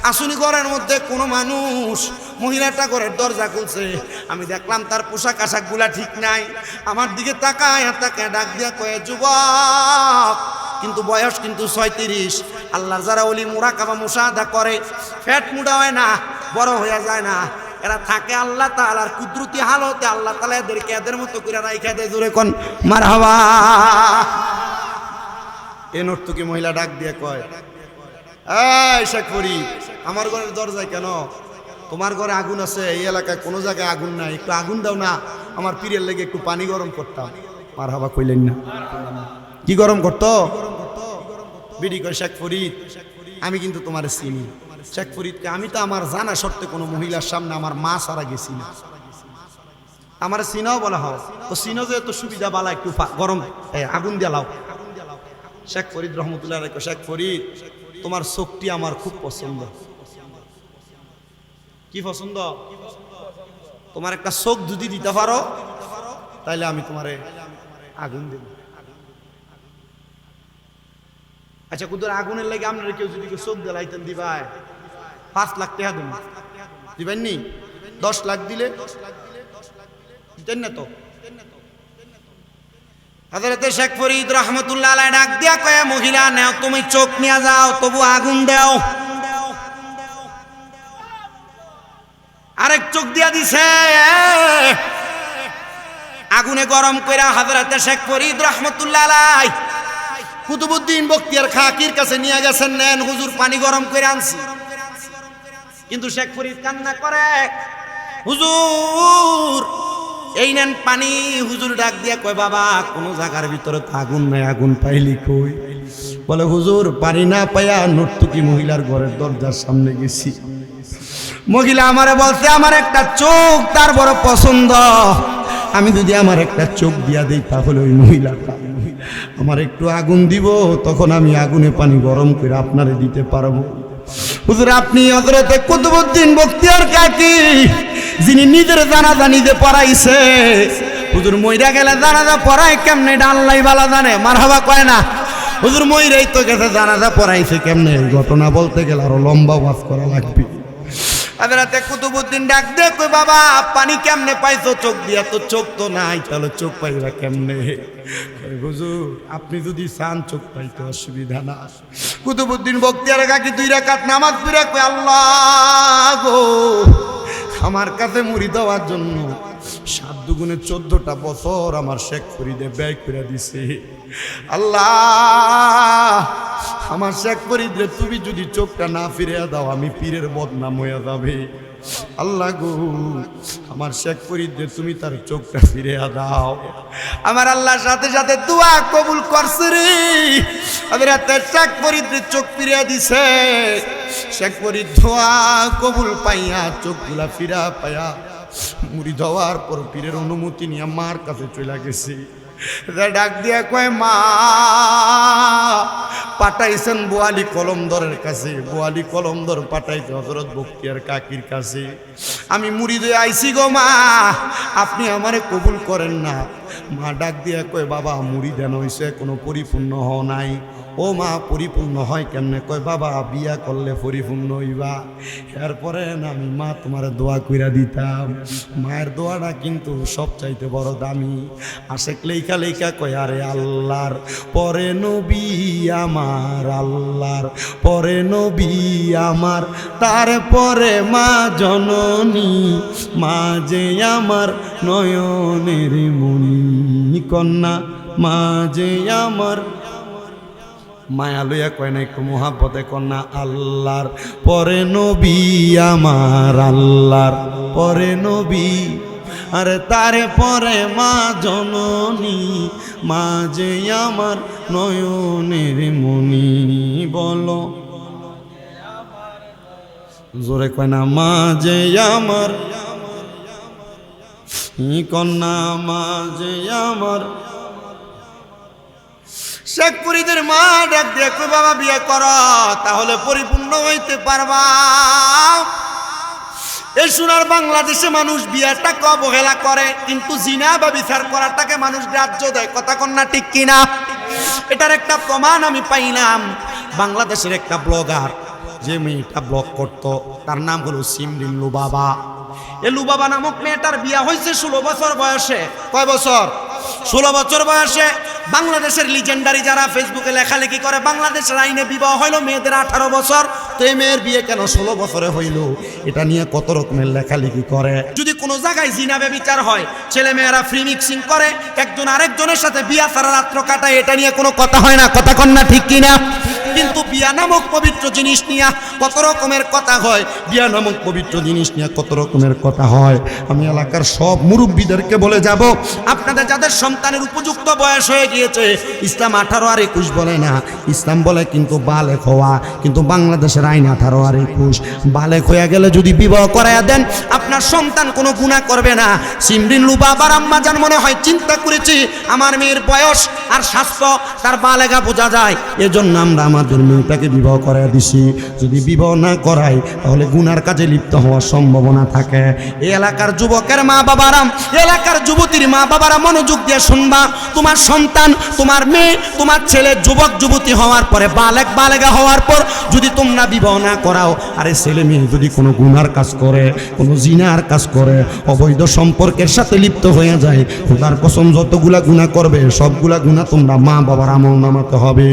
আসুনি ঘরের মধ্যে কোনো মানুষ, মহিলাটা ঘরের দরজা খুলছে, আমি দেখলাম তার পোশাক আশাকগুলা ঠিক নাই। আমার দিকে তাকায় তাকায় ডাক দিয়া কয়ে, যুবক কিন্তু বয়স কিন্তু 36। আল্লাহর যারা ওলি মুরাকাবা মুশাহাদা করে, ফ্যাট মুড়া হয় না, বড় হয়ে যায় না, এরা থাকে আল্লাহ তাআলার কুদরতি হালতে। আল্লাহ তাআলা এদেরকে এদের মতো করে রাইখা দেয়। জোরে কোন মারহাবা। এ নর্তকী মহিলা ডাক দিয়ে কয়, এই শেখ ফরিদ, আমার ঘরের দরজায় কেন? তোমার ঘরে আগুন আছে, এই এলাকায় কোনো জায়গায় আগুন নাই, একটু আগুন দাও না, আমার পীরের লেগে একটু পানি গরম করতাম। মারহাবা কইলেন না? কি গরম করতো? বিডি কয়, শেখ ফরিদ আমি কিন্তু তোমার চিনি। শেখ ফরিদকে আমি তো আমার জানা সত্ত্বে কোনো মহিলার সামনে আমার মা সারা গেছি না। আমার চিনাও বলা হয়, তো চিনো যে এত সুবিধা বালা, একটু গরম আগুন দিলাও। শেখ ফরিদ রহমতুল্লাহ আলাইহি, শেখ ফরিদ তোমার চোখটি আমার খুব পছন্দ। কি পছন্দ? তোমার একটা চোখ যদি দিতে পারো তাইলে আমি তোমারে আগুন দেব। আচ্ছা কুদুর আগুনের লাগে আপনারা কেউ যদি চোখ দিলাইতেন দিবাই 5 লাখ টাকা দেবেন, দিবেন নি? 10 লাখ দিলে দিতেন না তো? হযরত শেখ ফরিদ রহমতুল্লাহ আলাইহি ডাক দিয়া কয়, মহিলা নাও তুমি চোখ নিয়ে যাও, তবু আগুন দাও। আরেক চোখ দিয়া দিছে, আগুনে গরম কইরা হযরত শেখ ফরিদ রহমতুল্লাহ আলাইহি কুতুবউদ্দিন বখতিয়ার খাকির কাছে নিয়ে গেছেন, নেন হুজুর পানি গরম করে আনছি। কিন্তু শেখ ফরিদ কান্না করে, হুজুর এই নেন পানি। হুজুর ডাক দিয়া কয়, বাবা কোন জায়গার ভিতরে তো আগুন নাই, আগুন পাইলি কই? বলে, হুজুর পানি না পাইয়া নর্তকী মহিলার ঘরের দরজার সামনে গেছি। মহিলা আমারে বলছে আমার একটা চোখ তার বড় পছন্দ, আমি যদি আমার একটা চোখ দিয়া দেই তাহলে ওই মহিলাটা আমার একটু আগুন দিব, তখন আমি আগুনে পানি গরম করে আপনারে দিতে পারবো। হুজুর আপনি হযরতে কুতুবউদ্দিন বখতিয়ার কাকি, যিনি নিজের জানাজা নিজে পড়াইছে, হুজুর মইরা গেলে জানাজা পড়ায় কেমনে এটা আল্লাহই ভালো জানে। মারহাবা কয় না? হুজুর মইরাই তো গেছে, জানাজা পড়াইছে কেমনে এই ঘটনা বলতে গেলে আরো লম্বা ওয়াজ করা লাগবে। হযরতে কুতুবউদ্দিন ডাক দে কই, বাবা পানি কেমনে পাইছো চোখ দিয়া? তো চোখ তো নাই, তাহলে চোখ পাইবা কেমনে? হুজুর আপনি যদি চান চোখ পাইতে অসুবিধা না। কুতুবউদ্দিন বখতিয়ার কাকি 2 রাকাত নামাজ পড়ে কই, আল্লাহ গো আমার কাছে মুড়ি দেওয়ার জন্য 7 দুগুণে 14টা বছর আমার শেখ ফরিদে ব্যয় করে দিছে। আল্লাহ আমার শেখ ফরিদরে তুমি যদি চোখটা না ফিরে দাও আমি পীরের বদনাম হয়ে যাবে। আল্লাহ গো আমার শেখ ফরিদরে তুমি তার চোখটা ফিরে দাও। আমার আল্লাহর সাথে সাথে দোয়া কবুল করছে রে। হযরত শেখ ফরিদরে চোখ ফিরে দিছে। শেখ ফরিদ দোয়া কবুল পাইয়া চোখগুলা ফিরা পাইয়া মুড়ি দেওয়ার পর পীরের অনুমতি নিয়ে মার কাছে চলে গেছে। ডাক দিয়া কয়, মা পাঠাইছেন বোয়ালি কলমদরের কাছে। বোয়ালি কলমদর পাঠাইছে হযরত বখতিয়ার কাকির কাছে। আমি মুড়ি দিয়ে আইছি গো মা, আপনি আমারে কবুল করেন না। মা ডাক দিয়া কয়, বাবা মুড়ি দেন হইছে কোনো পরিপূর্ণ হও নাই। ও মা পরিপূর্ণ হয় কেমনে? কয়, বাবা বিয়া করলে পরিপূর্ণ হইবা। এরপরে আমি মা তোমার দোয়া কইরা দিতাম। মায়ের দোয়াটা কিন্তু সবচাইতে বড় দামি। আশেক লেখা লেখা কয়, আরে আল্লাহর পরে নবী আমার, আল্লাহর পরে নবী আমার, তারপরে মা জননী, মা যে আমার নয়নের মণি কন্যা, মা যে আমার। মায়া লইয়া কয় না একটু মোহাব্বতে কন্যা, আল্লাহর পরে নবী আমার, আল্লাহর পরে নবী, আরে তারে পরে মা জননী, মা যে আমার নয়নের মণি। বলো জোরে কয় না, মা যে আমার কন্যা, মা যে আমার। শেখ ফরিদের মা ডাক দিয়ে কই, বাবা বিয়ে কর তাহলে পরিপূর্ণ হইতে পারবা। এই সোনার বাংলাদেশে মানুষ বিয়েটাকে অবহেলা করে, কিন্তু জিনা বা বিচার করাটাকে মানুষ গ্রাহ্য দেয়। কথা কন্যা ঠিক কিনা? এটার একটা প্রমাণ আমি পাইলাম। বাংলাদেশের একটা ব্লগার, যে মেয়েটা ব্লগ করতো, তার নাম হলো সিমরিন লুবাবা। এই লুবাবা নামক মেয়েটার বিয়ে হয়েছে 16 বছর বয়সে। কয় বছর? 16 বছর বয়সে বাংলাদেশের লিজেন্ডারি যারা ফেসবুকে লেখালেখি করে বাংলাদেশের আইনে বিবাহ হইল মেয়েদের 18 বছর, তো এই মেয়ের বিয়ে কেন 16 বছরে হইল, এটা নিয়ে কত রকমের লেখালেখি করে। যদি কোনো জায়গায় জিনা ব্যভিচার হয়, ছেলে মেয়েরা ফ্রি মিক্সিং করে, একজন আরেকজনের সাথে বিয়া সারা রাত্র কাটায়, এটা নিয়ে কোনো কথা হয় না, কথা কন না ঠিক কিনা? কিন্তু বিয়া নামক পবিত্র জিনিস নিয়ে কত রকমের কথা হয়, বিয়া নামক পবিত্র জিনিস নিয়ে কত রকমের কথা হয়। আমি এলাকার সব মুরব্বীদেরকে বলে যাব, আপনাদের যাদের সন্তানের উপযুক্ত বয়স হয়ে গিয়েছে, ইসলাম 18 আর 21 বলে না, ইসলাম বলে কিন্তু বালেক হওয়া। কিন্তু বাংলাদেশের আইন 18 আর 21। বালেক হয়ে গেলে যদি বিবাহ করাইয়া দেন, আপনার সন্তান কোনো গুনাহ করবে না। সিমরিন লুবা আবার আম্মা জান মনে হয় চিন্তা করেছি, আমার মেয়ের বয়স আর স্বাস্থ্য তার বালেগা বোঝা যায়, এজন্য আমরা আমাদের মেয়েটাকে বিবাহ করাইয়া দিছি। যদি বিবাহ না করাই তাহলে গুনার কাজে লিপ্ত হওয়ার সম্ভাবনা থাকে। এই এলাকার যুবকের মা বাবারা, এলাকার যুবতীর মা বাবারা মনোযোগ দিয়ে শুনবা, তোমার সন্তান, তোমার মেয়ে, তোমার ছেলে যুবক যুবতী হওয়ার পরে বালেগা হওয়ার পর যদি তোমরা বিবাহ না করাও, আরে ছেলে মেয়ে যদি কোনো গুনার কাজ করে, কোনো জিনার কাজ করে, অবৈধ সম্পর্কের সাথে লিপ্ত হয়ে যায়, খোদার কসম যতগুলা গুনাহ করবে সবগুলা গুনাহ তোমরা মা বাবার আমল নামাতে হবে।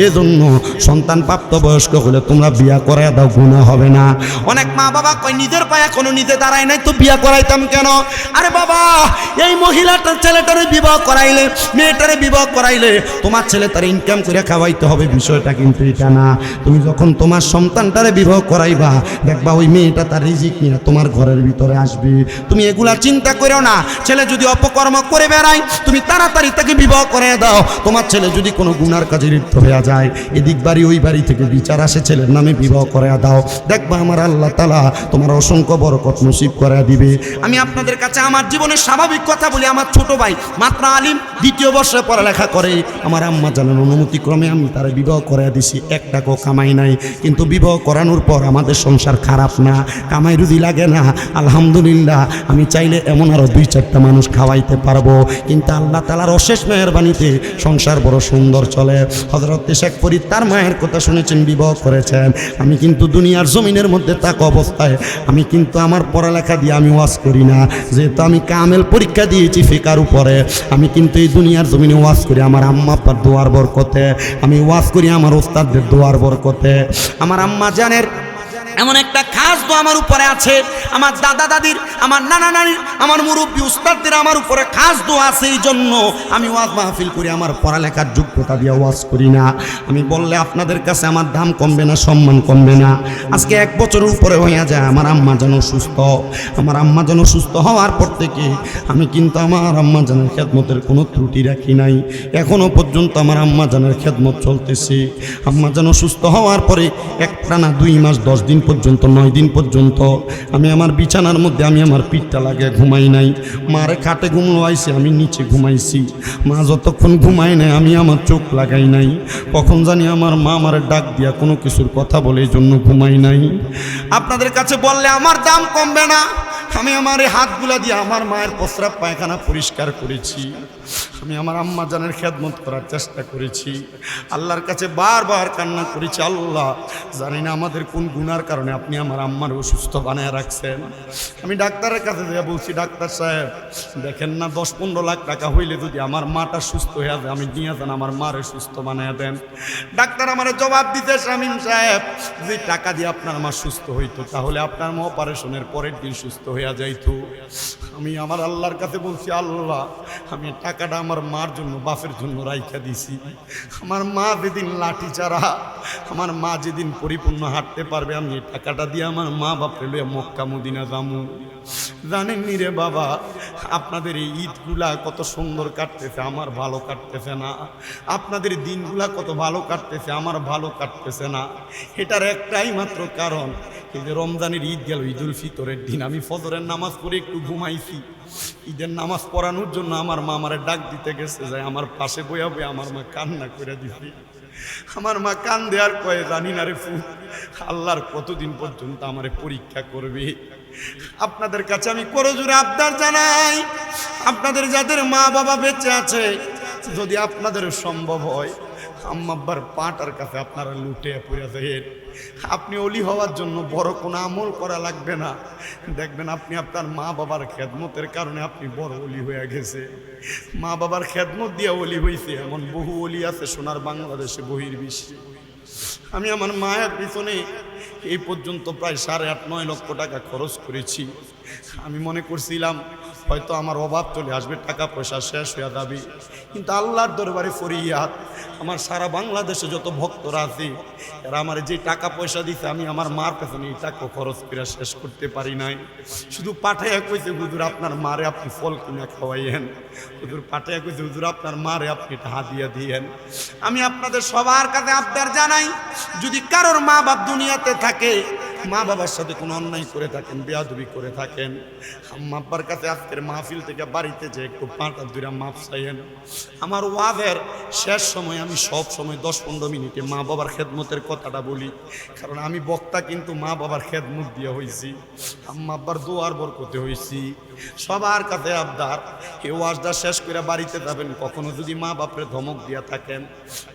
এজন্য সন্তান প্রাপ্তবয়স্ক হলে তোমরা বিয়া করায় দাও, গুনাহ হবে না। অনেক মা বাবা কয় নিজের পায়ে কোনো নিজে দাঁড়ায় নাই তো বিয়া করাইতাম কেন? আরে বাবা, এই মহিলাটার ছেলেটারে বিবাহ করাইলে, মেয়েটারে বিবাহ করাইলে তোমার ছেলে তার ইনকাম করে খাওয়াইতে হবে, বিষয়টা কিন্তু এটা না। তুমি যখন তোমার সন্তানটারে বিবাহ করাইবা, দেখবা ওই মেয়েটা তার রিজিক নিয়ে তোমার ঘরের ভিতরে আসবে। তুমি এগুলা চিন্তা করো না। ছেলে যদি অপকর্ম করে বেড়ায়, তুমি তাড়াতাড়ি তাকে বিবাহ করে দাও। তোমার ছেলে যদি কোনো গুনার কাজে লিপ্ত হয়ে যায়, এদিক বাড়ি ওই বাড়ি থেকে বিচার আসে, ছেলের নামে বিবাহ করে দাও, দেখবা আমার আল্লাহ তাআলা তোমার অসংখ্য বরকত নসিব করে দিবে। আমি আপনাদের কাছে আমার জীবনের স্বাভাবিক কথা বলি। আমার ছোট ভাই মাত্র আলিম, 2য় বর্ষে পড়ালেখা করে। আমার আম্মা জানার অনুমতি ক্রমে আমি তারে বিবাহ করে দিছি। 1 টাকাও কামাই নাই, কিন্তু বিবাহ করানোর পর আমাদের সংসার খারাপ না, কামাই রুজি লাগে না, আলহামদুলিল্লাহ। আমি চাইলে এমন আরো 2-4টা মানুষ খাওয়াইতে পারবো, কিন্তু আল্লাহ তাআলার অশেষ মেহেরবানিতে সংসার বড় সুন্দর চলে। হযরত শেখ ফরিদ তার মায়ের কথা শুনেছেন, বিবাহ করেছেন। আমি কিন্তু দুনিয়ার জমিনের মধ্যে থাকা অবস্থায় আমি কিন্তু আমার পড়ালেখা দিয়ে আমি ওয়াজ করি না, যেহেতু আমি কামেল পরীক্ষা দিয়েছি ফিকার উপরে। আমি কিন্তু এই দুনিয়ার জমিনে ওয়াজ করি আমার আম্মা আব্বার দোয়ার বরকতে, আমি ওয়াজ করি আমার ওস্তাদদের দোয়ার বরকতে। আমার আম্মা জানের এমন একটা খাস দোয়া আমার উপরে আছে, আমার দাদা দাদির, আমার নানা নানির, আমার মুরব্বী উস্তাদদের আমার উপরে খাস দোয়া আছে। এই জন্য আমি ওয়াজ মাহফিল করি, আমার পড়ালেখার যোগ্যতা দিয়ে ওয়াজ করি না। আমি বললে আপনাদের কাছে আমার দাম কমবে না, সম্মান কমবে না। আজকে 1 বছরের উপরে হয়ে যায় আমার আম্মা যেন সুস্থ। আমার আম্মা যেন সুস্থ হওয়ার পর থেকে আমি কিন্তু আমার আম্মা জানের খেদমতের কোনো ত্রুটি রাখি নাই। এখনও পর্যন্ত আমার আম্মা জানের খেদমত চলতেছে। আম্মা যেন সুস্থ হওয়ার পরে একটানা 2 মাস 10 দিন পর্যন্ত, 9 দিন পর্যন্ত আমি আমার বিছানার মধ্যে আমি আমার পিঠটা লাগিয়ে ঘুমাই নাই। মারে খাটে ঘুমাইছি, আমি নিচে ঘুমাইছি। মা যতক্ষণ ঘুমাই নাই আমি আমার চোখ লাগাই নাই। কখন জানি আমার মা আমারে ডাক দিয়া কোনো কিছুর কথা বলে, এই জন্য ঘুমাই নাই। আপনাদের কাছে বললে আমার দাম কমবে না। আমি আমার এই হাতগুলা দিয়ে আমার মায়ের প্রস্রাব পায়খানা পরিষ্কার করেছি। আমি আমার আম্মা জানের খেদমত করার চেষ্টা করেছি। আল্লাহর কাছে বারবার কান্না করেছি, আল্লাহ জানি না আমাদের কোন গুনার কারণে আপনি আমার আম্মার অসুস্থ বানায় রাখছেন। আমি ডাক্তারের কাছে যা বলছি, ডাক্তার সাহেব দেখেন না 10-15 লাখ টাকা হইলে যদি আমার মাটা সুস্থ হয়ে যায়, আমি নিয়ে যান আমার মারে সুস্থ বানায় দেন। ডাক্তার আমার জবাব দিতে, শামীম সাহেব যে টাকা দিয়ে আপনার মা সুস্থ হইতো, তাহলে আপনার মা অপারেশনের পরের দিন সুস্থ হইয়া যাইতো। আমি আমার আল্লাহর কাছে বলছি, আল্লাহ আমি টাকাটা আমার মার জন্য, বাপের জন্য রাইখা দিছি। আমার মা যেদিন লাঠি চারা, আমার মা যেদিন পরিপূর্ণ হাঁটতে পারবে, আমি এই টাকাটা দিয়ে আমার মা বাপরে লইয়া মক্কা মদিনা যামু। জানেননি রে বাবা, আপনাদের এই ঈদগুলা কত সুন্দর কাটতেছে, আমার ভালো কাটতেছে না। আপনাদের দিনগুলা কত ভালো কাটতেছে, আমার ভালো কাটতেছে না। এটার একটাই মাত্র কারণ, এই যে রমজানের ঈদ গেল, ঈদুল ফিতরের দিন আমি ফজরের নামাজ পড়ে একটু ঘুমাইছি। ঈদের নামাজ পড়ানোর জন্য আমার মা আমারে ডাক দিতে গেছে, যায় আমার পাশে বইয়া বইয়া আমার মা কান্না করে দিছি। আমার মা কান দেওয়ার কয়ে, জানি না রে ফু, আল্লাহর কতদিন পর্যন্ত আমারে পরীক্ষা করবে। আপনাদের কাছে আমি করজোরে আবদার জানাই, আপনাদের যাদের মা বাবা বেঁচে আছে, যদি আপনাদের সম্ভব হয় আম্মা আব্বার পাটার কাছে আপনারা লুটে পড়ে যায়। আপনি অলি হওয়ার জন্য বড় কোনো আমল করা লাগবে না, দেখবেন আপনি আপনার মা বাবার খেদমতের কারণে আপনি বড় অলি হয়ে গেছে। মা বাবার খেদমত দিয়ে অলি হয়েছে এমন বহু অলি আছে সোনার বাংলাদেশে, বহির্বিশ্বে। আমি আমার মায়ের পিছনে এই পর্যন্ত প্রায় 8.5-9 লক্ষ টাকা খরচ করেছি। আমি মনে করছিলাম হয়তো আমার অভাব চলে আসবে, টাকা পয়সা শেষ হয়ে যাবে, কিন্তু আল্লাহর দরবারে ফরিয়াদ, আমার সারা বাংলাদেশে যত ভক্তরা আছে এরা আমার যে টাকা পয়সা দিছে আমি আমার মার পেছনে এই টাকা খরচ করে শেষ করতে পারি নাই। শুধু পাঠাইয়া কইছে হুজুর আপনার মারে আপনি ফল কিনা খাওয়াইয়েন, হুজুর পাঠাইয়া কইছে হুজুর আপনার মারে আপনি এটা হাদিয়া দিয়েন। আমি আপনাদের সবার কাছে আবদার জানাই, যদি কারোর মা বাপ দুনিয়াতে থাকে, মা বাবার সাথে কোনো অন্যায় করে থাকেন, বেয়াদবি করে থাকেন, আম্মা আব্বার কাছে আজকের মাহফিল থেকে বাড়িতে যে একটু পাটা দুইটা মাপ চাইয়েন। আমার ওয়াজের শেষ সময় আমি সব সময় 10-15 মিনিটে মা বাবার খেদমতের কথাটা বলি, কারণ আমি বক্তা কিন্তু মা বাবার খেদমত দিয়ে হয়েছি, আম্মা আব্বার দোয়ার বরকতে হয়েছি। সবার কাছে আবদার, এই ওয়াজটা শেষ করে বাড়িতে যাবেন, কখনো যদি মা বাপরে ধমক দিয়ে থাকেন,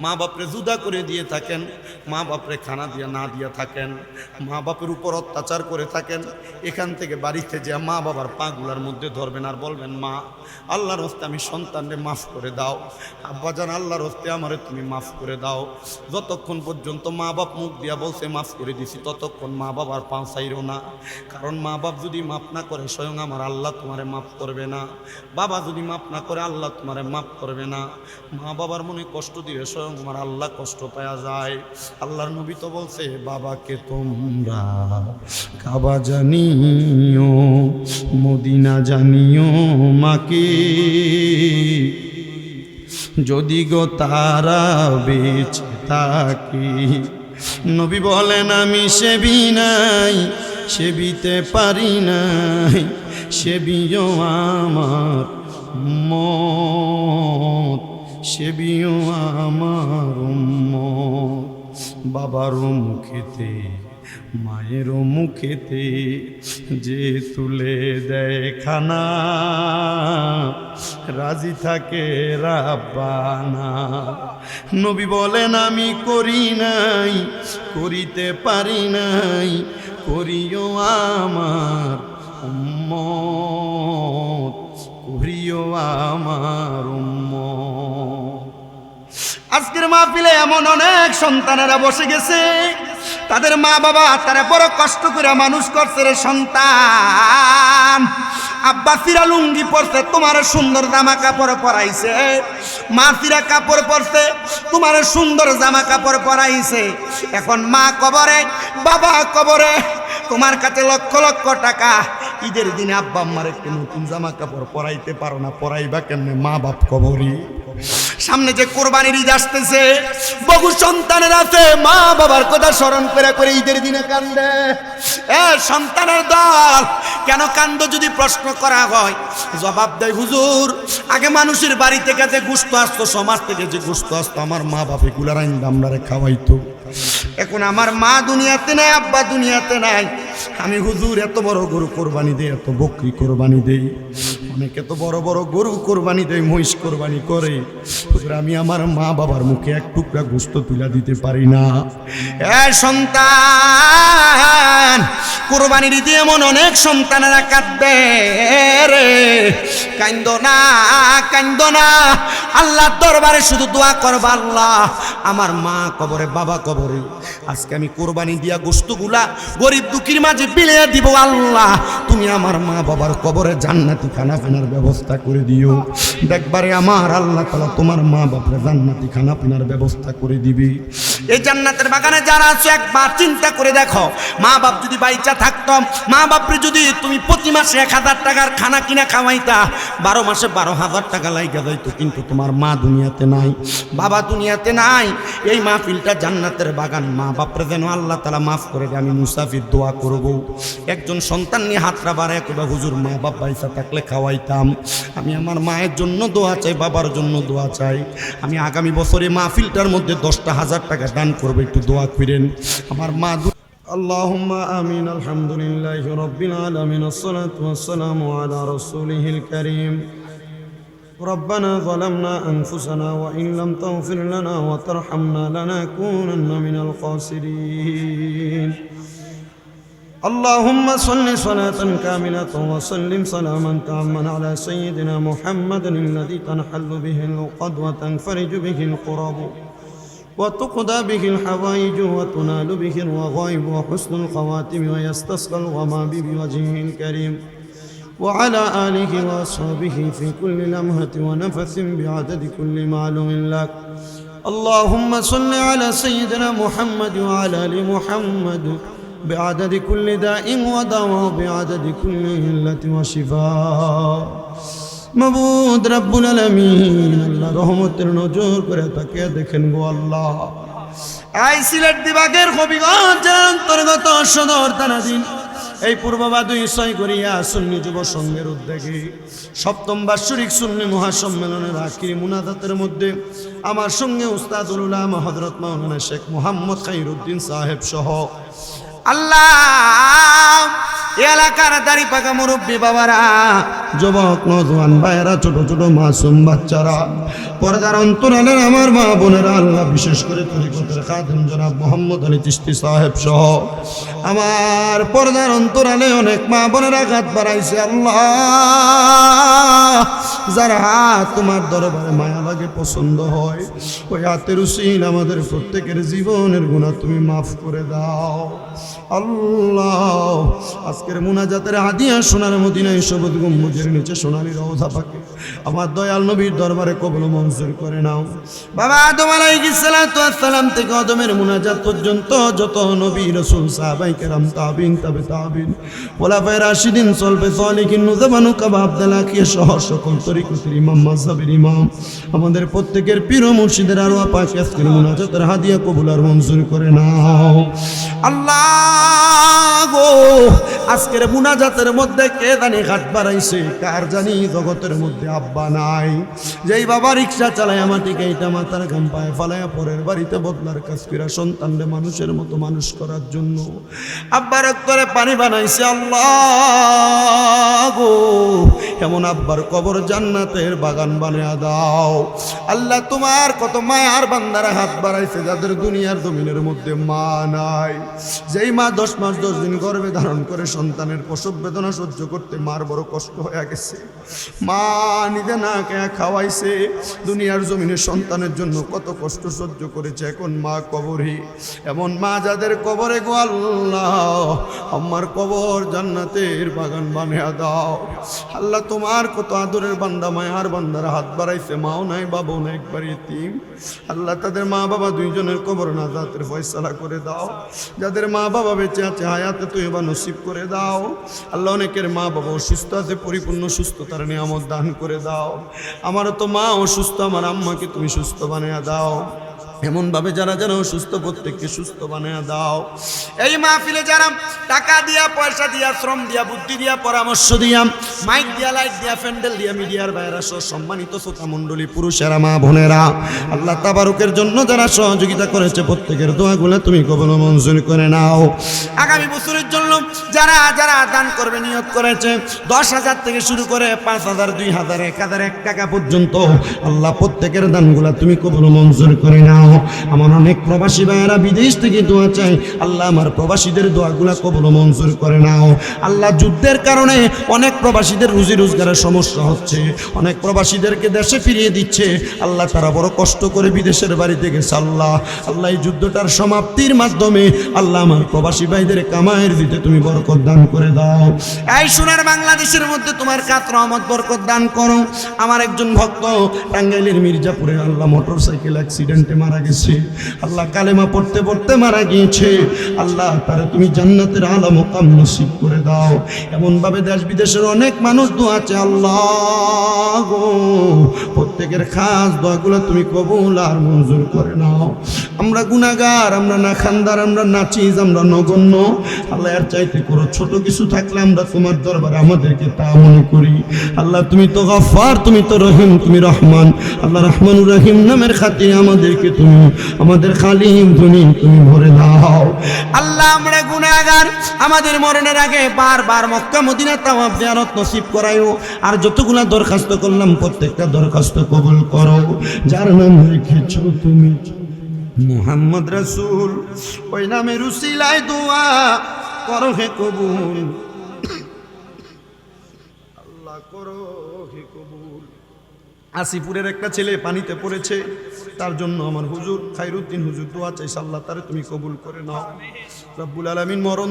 মা বাপরে জুদা করে দিয়ে থাকেন, মা বাপরে খানা দিয়ে না দিয়ে থাকেন, মা বাপের উপর অত্যাচার করে থাকেন, এখান থেকে বাড়িতে যে মা বাবার পাগুলার মধ্যে ধরবেন আর বলবেন মা আল্লাহর হস্তে আমি সন্তানরে মাফ করে দাও, আব্বাজান আল্লাহর হস্তে আমারে তুমি মাফ করে দাও। যতক্ষণ পর্যন্ত মা বাপ মুখ দিয়া বলছে মাফ করে দিছি, ততক্ষণ মা বাবার পা চাইরো না, কারণ মা বাপ যদি মাফ না করে স্বয়ং আমার আল্লাহ তোমারে মাফ করবে না, বাবা যদি মাফ না করে আল্লাহ তোমারে মাফ করবে না। মা বাবার মনে কষ্ট দিলে স্বয়ং আমার আল্লাহ কষ্ট পাওয়া যায়। আল্লাহর নবী তো বলছে বাবাকে তোমরা কাবা জানিও, মদিনা জানিও মাকে, যদি গো তারা বেঁচে থাকি। নবী বলেন আমি সেবি নাই, সেবিতে পারি নাই, সেবিও আমার উম্মত, সেবিও আমার উম্মত। বাবার মুখেতে মায়ের মুখেতে যে তুলে দেয় খানা, রাজি থাকে রাব্বানা। নবী বলেন আমি করি নাই, করিতে পারি নাই, করিও আমার উম্মত, করিও আমার উম্মত। আজকের মাহফিলে এমন অনেক সন্তানেরা বসে গেছে, তাদের মা বাবা তারা বড় কষ্ট করে মানুষ করছে রে সন্তান। আব্বা চিরা লুঙ্গি পরছে, তোমার সুন্দর জামা কাপড় পরাইছে, মা চিরা কাপড় পরছে, তোমার সুন্দর জামা কাপড় পরাইছে। এখন মা কবরে, বাবা কবরে, তোমার কাছে লক্ষ লক্ষ টাকা, ঈদের দিনে আব্বা আম্মার একটু নতুন জামা কাপড় পরাইতে পারো না, পরাইবা কেমনে? মা বাপ কবরই। সামনে যে কোরবানির ঈদ আসতেছে, বহু সন্তানের আছে মা বাবার কথা স্মরণ করে করে ঈদের দিনে কান্দে। সন্তানের দল কেন কান্দ যদি প্রশ্ন করা হয়, জবাব দেয় হুজুর আগে মানুষের বাড়ি থেকে যে গোশত আসতো, সমাজ থেকে যে গোশত আসতো, আমার মা বাপ এগুলার আইন আমরারে খাওয়াইতো। এখন আমার মা দুনিয়াতে নাই, আব্বা দুনিয়াতে নাই, আমি হুজুর এত বড় গরু কোরবানি দেই, এত বকরি কোরবানি দেই, অনেকে তো বড় বড় গরু কোরবানি দেয়, মহিষ কোরবানি করে, হুজুর আমি আমার মা বাবার মুখে এক টুকরা গোশত তুলে দিতে পারি না। সন্তান কোরবানির ঈদে এমন অনেক সন্তানেরা কাঁদবে রে, কান্দো না, কান্দো না, আল্লাহর দরবারে শুধু দোয়া করবা, আল্লাহ আমার মা কবরে, বাবা কবরে, আজকে আমি কোরবানি দিয়া গোশতগুলা গরিব দুঃখীর মাঝে বিলিয়ে দিব, আল্লাহ তুমি আমার মা বাবার কবরে জান্নাতি খানা পিনার ব্যবস্থা করে দিও। দেখবারে আমার আল্লাহ তাআলা তোমার মা বাবার জান্নাতি খানা পিনার ব্যবস্থা করে দিবি। এই জান্নাতের বাগানে যারা আছো একবার চিন্তা করে দেখো, মা বাপ যদি বাইচা থাকতাম, মা বাপরে যদি তুমি প্রতি মাসে 1000 টাকার খানা কিনা খাওয়াইতা, 12 মাসে 12,000 টাকা লাইগা যাইতো, কিন্তু তোমার মা দুনিয়াতে নাই, বাবা দুনিয়াতে নাই। এই মাহফিলটা জান্নাতের বাগান, মা বাপরে যেন আল্লাহ তাআলা মাফ করে দেয়, আমি মুসাফির দোয়া করব। একজন সন্তান নিয়ে হাতটা বাড়ায় কইবা হুজুর মা বাপ বাইচা থাকলে খাওয়াইতাম। আমি আমার মায়ের জন্য দোয়া চাই, বাবার জন্য দোয়া চাই। আমি আগামী বছরে মাহফিলটার মধ্যে 10,000 টাকা দান করবো, একটু দোয়া করেন আমার মা। আল্লাহুম্মা আমিন। আলহামদুলিল্লাহি রাব্বিল আলামিন, আসসালাতু ওয়াসসালামু আলা রাসূলিহিল কারীম ربنا ظلمنا أنفسنا وإن لم تغفر لنا وترحمنا لنكونن من الخاسرين اللهم صل صلاة كاملة وسلم سلاما تاما على سيدنا محمد الذي تنحل به العقد وتنفرج به الكرب وتقضى به الحوائج وتنال به الرغائب وحسن الخواتم ويستسقى الغمام بوجهه الكريم وعلى آله وأصحابه في كل لمحة ونفس بعدد كل معلوم لك اللهم صل على سيدنا محمد وعلى آل محمد بعدد كل داء ودواء بعدد كل علة وشفاء মাবুদ রব্বুল আলামিন আল্লাহ রহমতের নজর করে তাকিয়ে দেখেন গো আল্লাহ এই সিলেট বিভাগের হবিগঞ্জের অন্তর্গত সদর থানাধীন এই পূর্ব বাদুই ছয়গড়িয়া সুন্নি যুব সংঘের উদ্যোগে সপ্তম বার্ষিক সুন্নি মহাসম্মেলনের আখিরি মুনাজাতের মধ্যে আমার সঙ্গে উস্তাদুল উলামা হযরত মাওলানা শেখ মোহাম্মদ খায়রুদ্দিন সাহেব সহ আল্লাহ এলাকার দাড়ি পাকা মুরব্বী বাবারা, যুবক নজওয়ান ভাইয়েরা, ছোট ছোট মাসুম বাচ্চারা, পর্দার অন্তরালের আমার মা বোনেরা, আল্লাহ বিশেষ করে তরিকতের খাদেম জনাব মোহাম্মদ আলী চিশতি সাহেব সহ আমার পর্দার অন্তরালে অনেক মা বোনেরা হাত বাড়াইছে। আল্লাহ, যার হাত তোমার দরবারে মায়া লাগে, পছন্দ হয়, ওই হাতের উসিলা আমাদের প্রত্যেকের জীবনের গুনাহ তুমি মাফ করে দাও। আল্লাহ, আজকের মুনাজাতের হাদিয়া সোনার মদিনায় সবুজ গম্বুজের নিচে সোনালী রওজা পাকে আমার দয়াল নবীর দরবারে কবুল মঞ্জুর করে নাও। বাবা আদম আলাইহিস সালাতু ওয়াস সালাম থেকে আদমের মুনাজাত পর্যন্ত যত নবী রাসূল সাহাবায়ে কেরাম তাবিঈন তাবে তাবিঈন খোলাফায়ে রাশিদিন সলফে সালিহিন নুজবানু কাবা আব্দুল্লাহ কি সহ সকল তরিকতের ইমাম মাযহাবের ইমাম আমাদের প্রত্যেকের পীর ও মুর্শিদের আরওয়াহ পাক আজকের মুনাজাতের হাদিয়া কবুল আর মঞ্জুর করে নাও। আল্লাহ গো, আজকের মুনাজাতের মধ্যে কে জানি হাত বাড়াইছে, কার জানি জগতের মধ্যে আব্বা নাই, যেই বাবা রিক্সা চালায় মাটিকে এইটা মাথার ঘাম পায়ে ফালায় পরের বাড়িতে বদলার কাজ ফিরা সন্তানরে মানুষের মতো মানুষ করার জন্য আব্বার অন্তরে পানি বানাইছে। আল্লাহ গো, এমন আব্বার কবর জান্নাতের বাগান বানিয়ে দাও। আল্লাহ, তোমার কত মায়ার বান্দারা হাত বাড়াইছে যাদের দুনিয়ার জমিনের মধ্যে মা নাই, যেই মা 10 মাস 10 দিন গর্ভে ধারণ করে সন্তানের প্রসব বেদনা সহ্য করতে মার বড় কষ্ট হয়ে গেছে, মা নিজে না খেয়ে খাওয়াইছে, দুনিয়ার জমিনে সন্তানের জন্য কত কষ্ট সহ্য করেছে, এখন মা কবরে। এমন মা যাদের কবরে গো আল্লাহ, আমার কবর জান্নাতের বাগান বানিয়ে দাও। আল্লাহ, তোমার কত আদরের বান্দা মায়ার বান্দারা হাত বাড়াইছে, মাও নাই বাবাও নাই, একবার ইতিম। আল্লাহ, তাদের মা বাবা দুইজনের কবর নাজাতের ফয়সালা করে দাও। যাদের মা বাবা বেঁচে আছে হায়াতে তয়্যিবা নসিব করে দাও। আল্লাহ, অনেকের মা বাবা অসুস্থ আছে, পরিপূর্ণ সুস্থতার নিয়ামত দান করে দাও। আমারও তো মা অসুস্থ, আমার আম্মাকে তুমি সুস্থ বানিয়ে দাও। এমনভাবে যারা যারা অসুস্থ প্রত্যেককে সুস্থ বানিয়ে দাও। এই মাহফিলে যারা টাকা দিয়া, পয়সা দিয়া, শ্রম দিয়া, বুদ্ধি দিয়া, পরামর্শ দিয়া, মাইক দিয়া, লাইট দিয়া, প্যান্ডেল দিয়া, মিডিয়ার বাইরা সহ সম্মানিত শ্রোতা মণ্ডলী, পুরুষেরা, মা বোনেরা, আল্লাহ তাবারুকের জন্য যারা সহযোগিতা করেছে প্রত্যেকের দোয়াগুলো তুমি কবুল মঞ্জুর করে নাও। আগামী বছরের জন্য যারা যারা দান করবে নিয়ত করেছে, 10,000 থেকে শুরু করে 5,000, 2,000, 1,000, 1 টাকা পর্যন্ত, আল্লাহ প্রত্যেকের দানগুলা তুমি কবুল মঞ্জুর করে নাও। আমার অনেক প্রবাসী ভাইয়েরা বিদেশ থেকে দোয়া চাই, আল্লাহ আমার প্রবাসীদের দোয়াগুলা কবুল মঞ্জুর করে নাও। আল্লাহ, যুদ্ধের কারণে অনেক প্রবাসীদের রুজি রোজগারের সমস্যা হচ্ছে, অনেক প্রবাসীদেরকে দেশে ফিরিয়ে দিচ্ছে। আল্লাহ, তারা বড় কষ্ট করে বিদেশের বাড়িতে গেছে। আল্লাহ, আল্লাহ এই যুদ্ধটার সমাপ্তির মাধ্যমে আল্লাহ আমার প্রবাসী ভাইদের কামায়ের দিতে তুমি বরকত দান করে দাও। এই সোনার বাংলাদেশের মধ্যে তোমার কাত রহমত বরকত দান করো। আমার একজন ভক্ত টাঙ্গাইলের মির্জাপুরে আল্লাহ মোটরসাইকেল অ্যাক্সিডেন্টে মারা গেছে। আল্লাহ, কালেমা পড়তে পড়তে মারা গিয়েছে। আল্লাহ, তারা তুমি জান্নাতের আলা মুকাম নসিব করে দাও। এমন ভাবে দেশ বিদেশের অনেক মানুষ দোয়া আছে। আল্লাহ গো, প্রত্যেকের খাস দোয়াগুলো তুমি কবুল আর মঞ্জুর করে নাও। আমরা গুনাহগার, আমরা না খানদার, আমরা নাচিজ, আমরা নগণ্য। আল্লাহ, এর চাইতে করো ছোট কিছু থাকলে আমরা তোমার দরবারে আমাদেরকে তা মনে করি। আল্লাহ, তুমি তো গফফার, তুমি তো রহিম, তুমি রহমান। আল্লাহ, রহমানুর রহিম নামের খাতিরে আমাদেরকে তুমি আমাদের খালি ধনী তুমি ভরে দাও। আল্লাহ আমরা গুনাহগার, আমাদের মরণের আগে বারবার মক্কা মদিনা তাওয়াফ জিয়ারত নসিব করায়ো। আর যতগুলা দরখাস্ত করলাম প্রত্যেকটা দরখাস্ত কবুল করো। যার নাম রেখেছো তুমি মুহাম্মদ রাসূল, ওই নামের উসিলায় দোয়া করো হে কবুল, আল্লাহ করো হে কবুল। আসিপুরের একটা ছেলে পানিতে পড়েছে, তার জন্য আমার হুজুর খায়রুদ্দিন হুজুর দোয়া চাইছে, আল্লাহ তারে তুমি কবুল করে নাও। রব্বুল আলামিন মরণ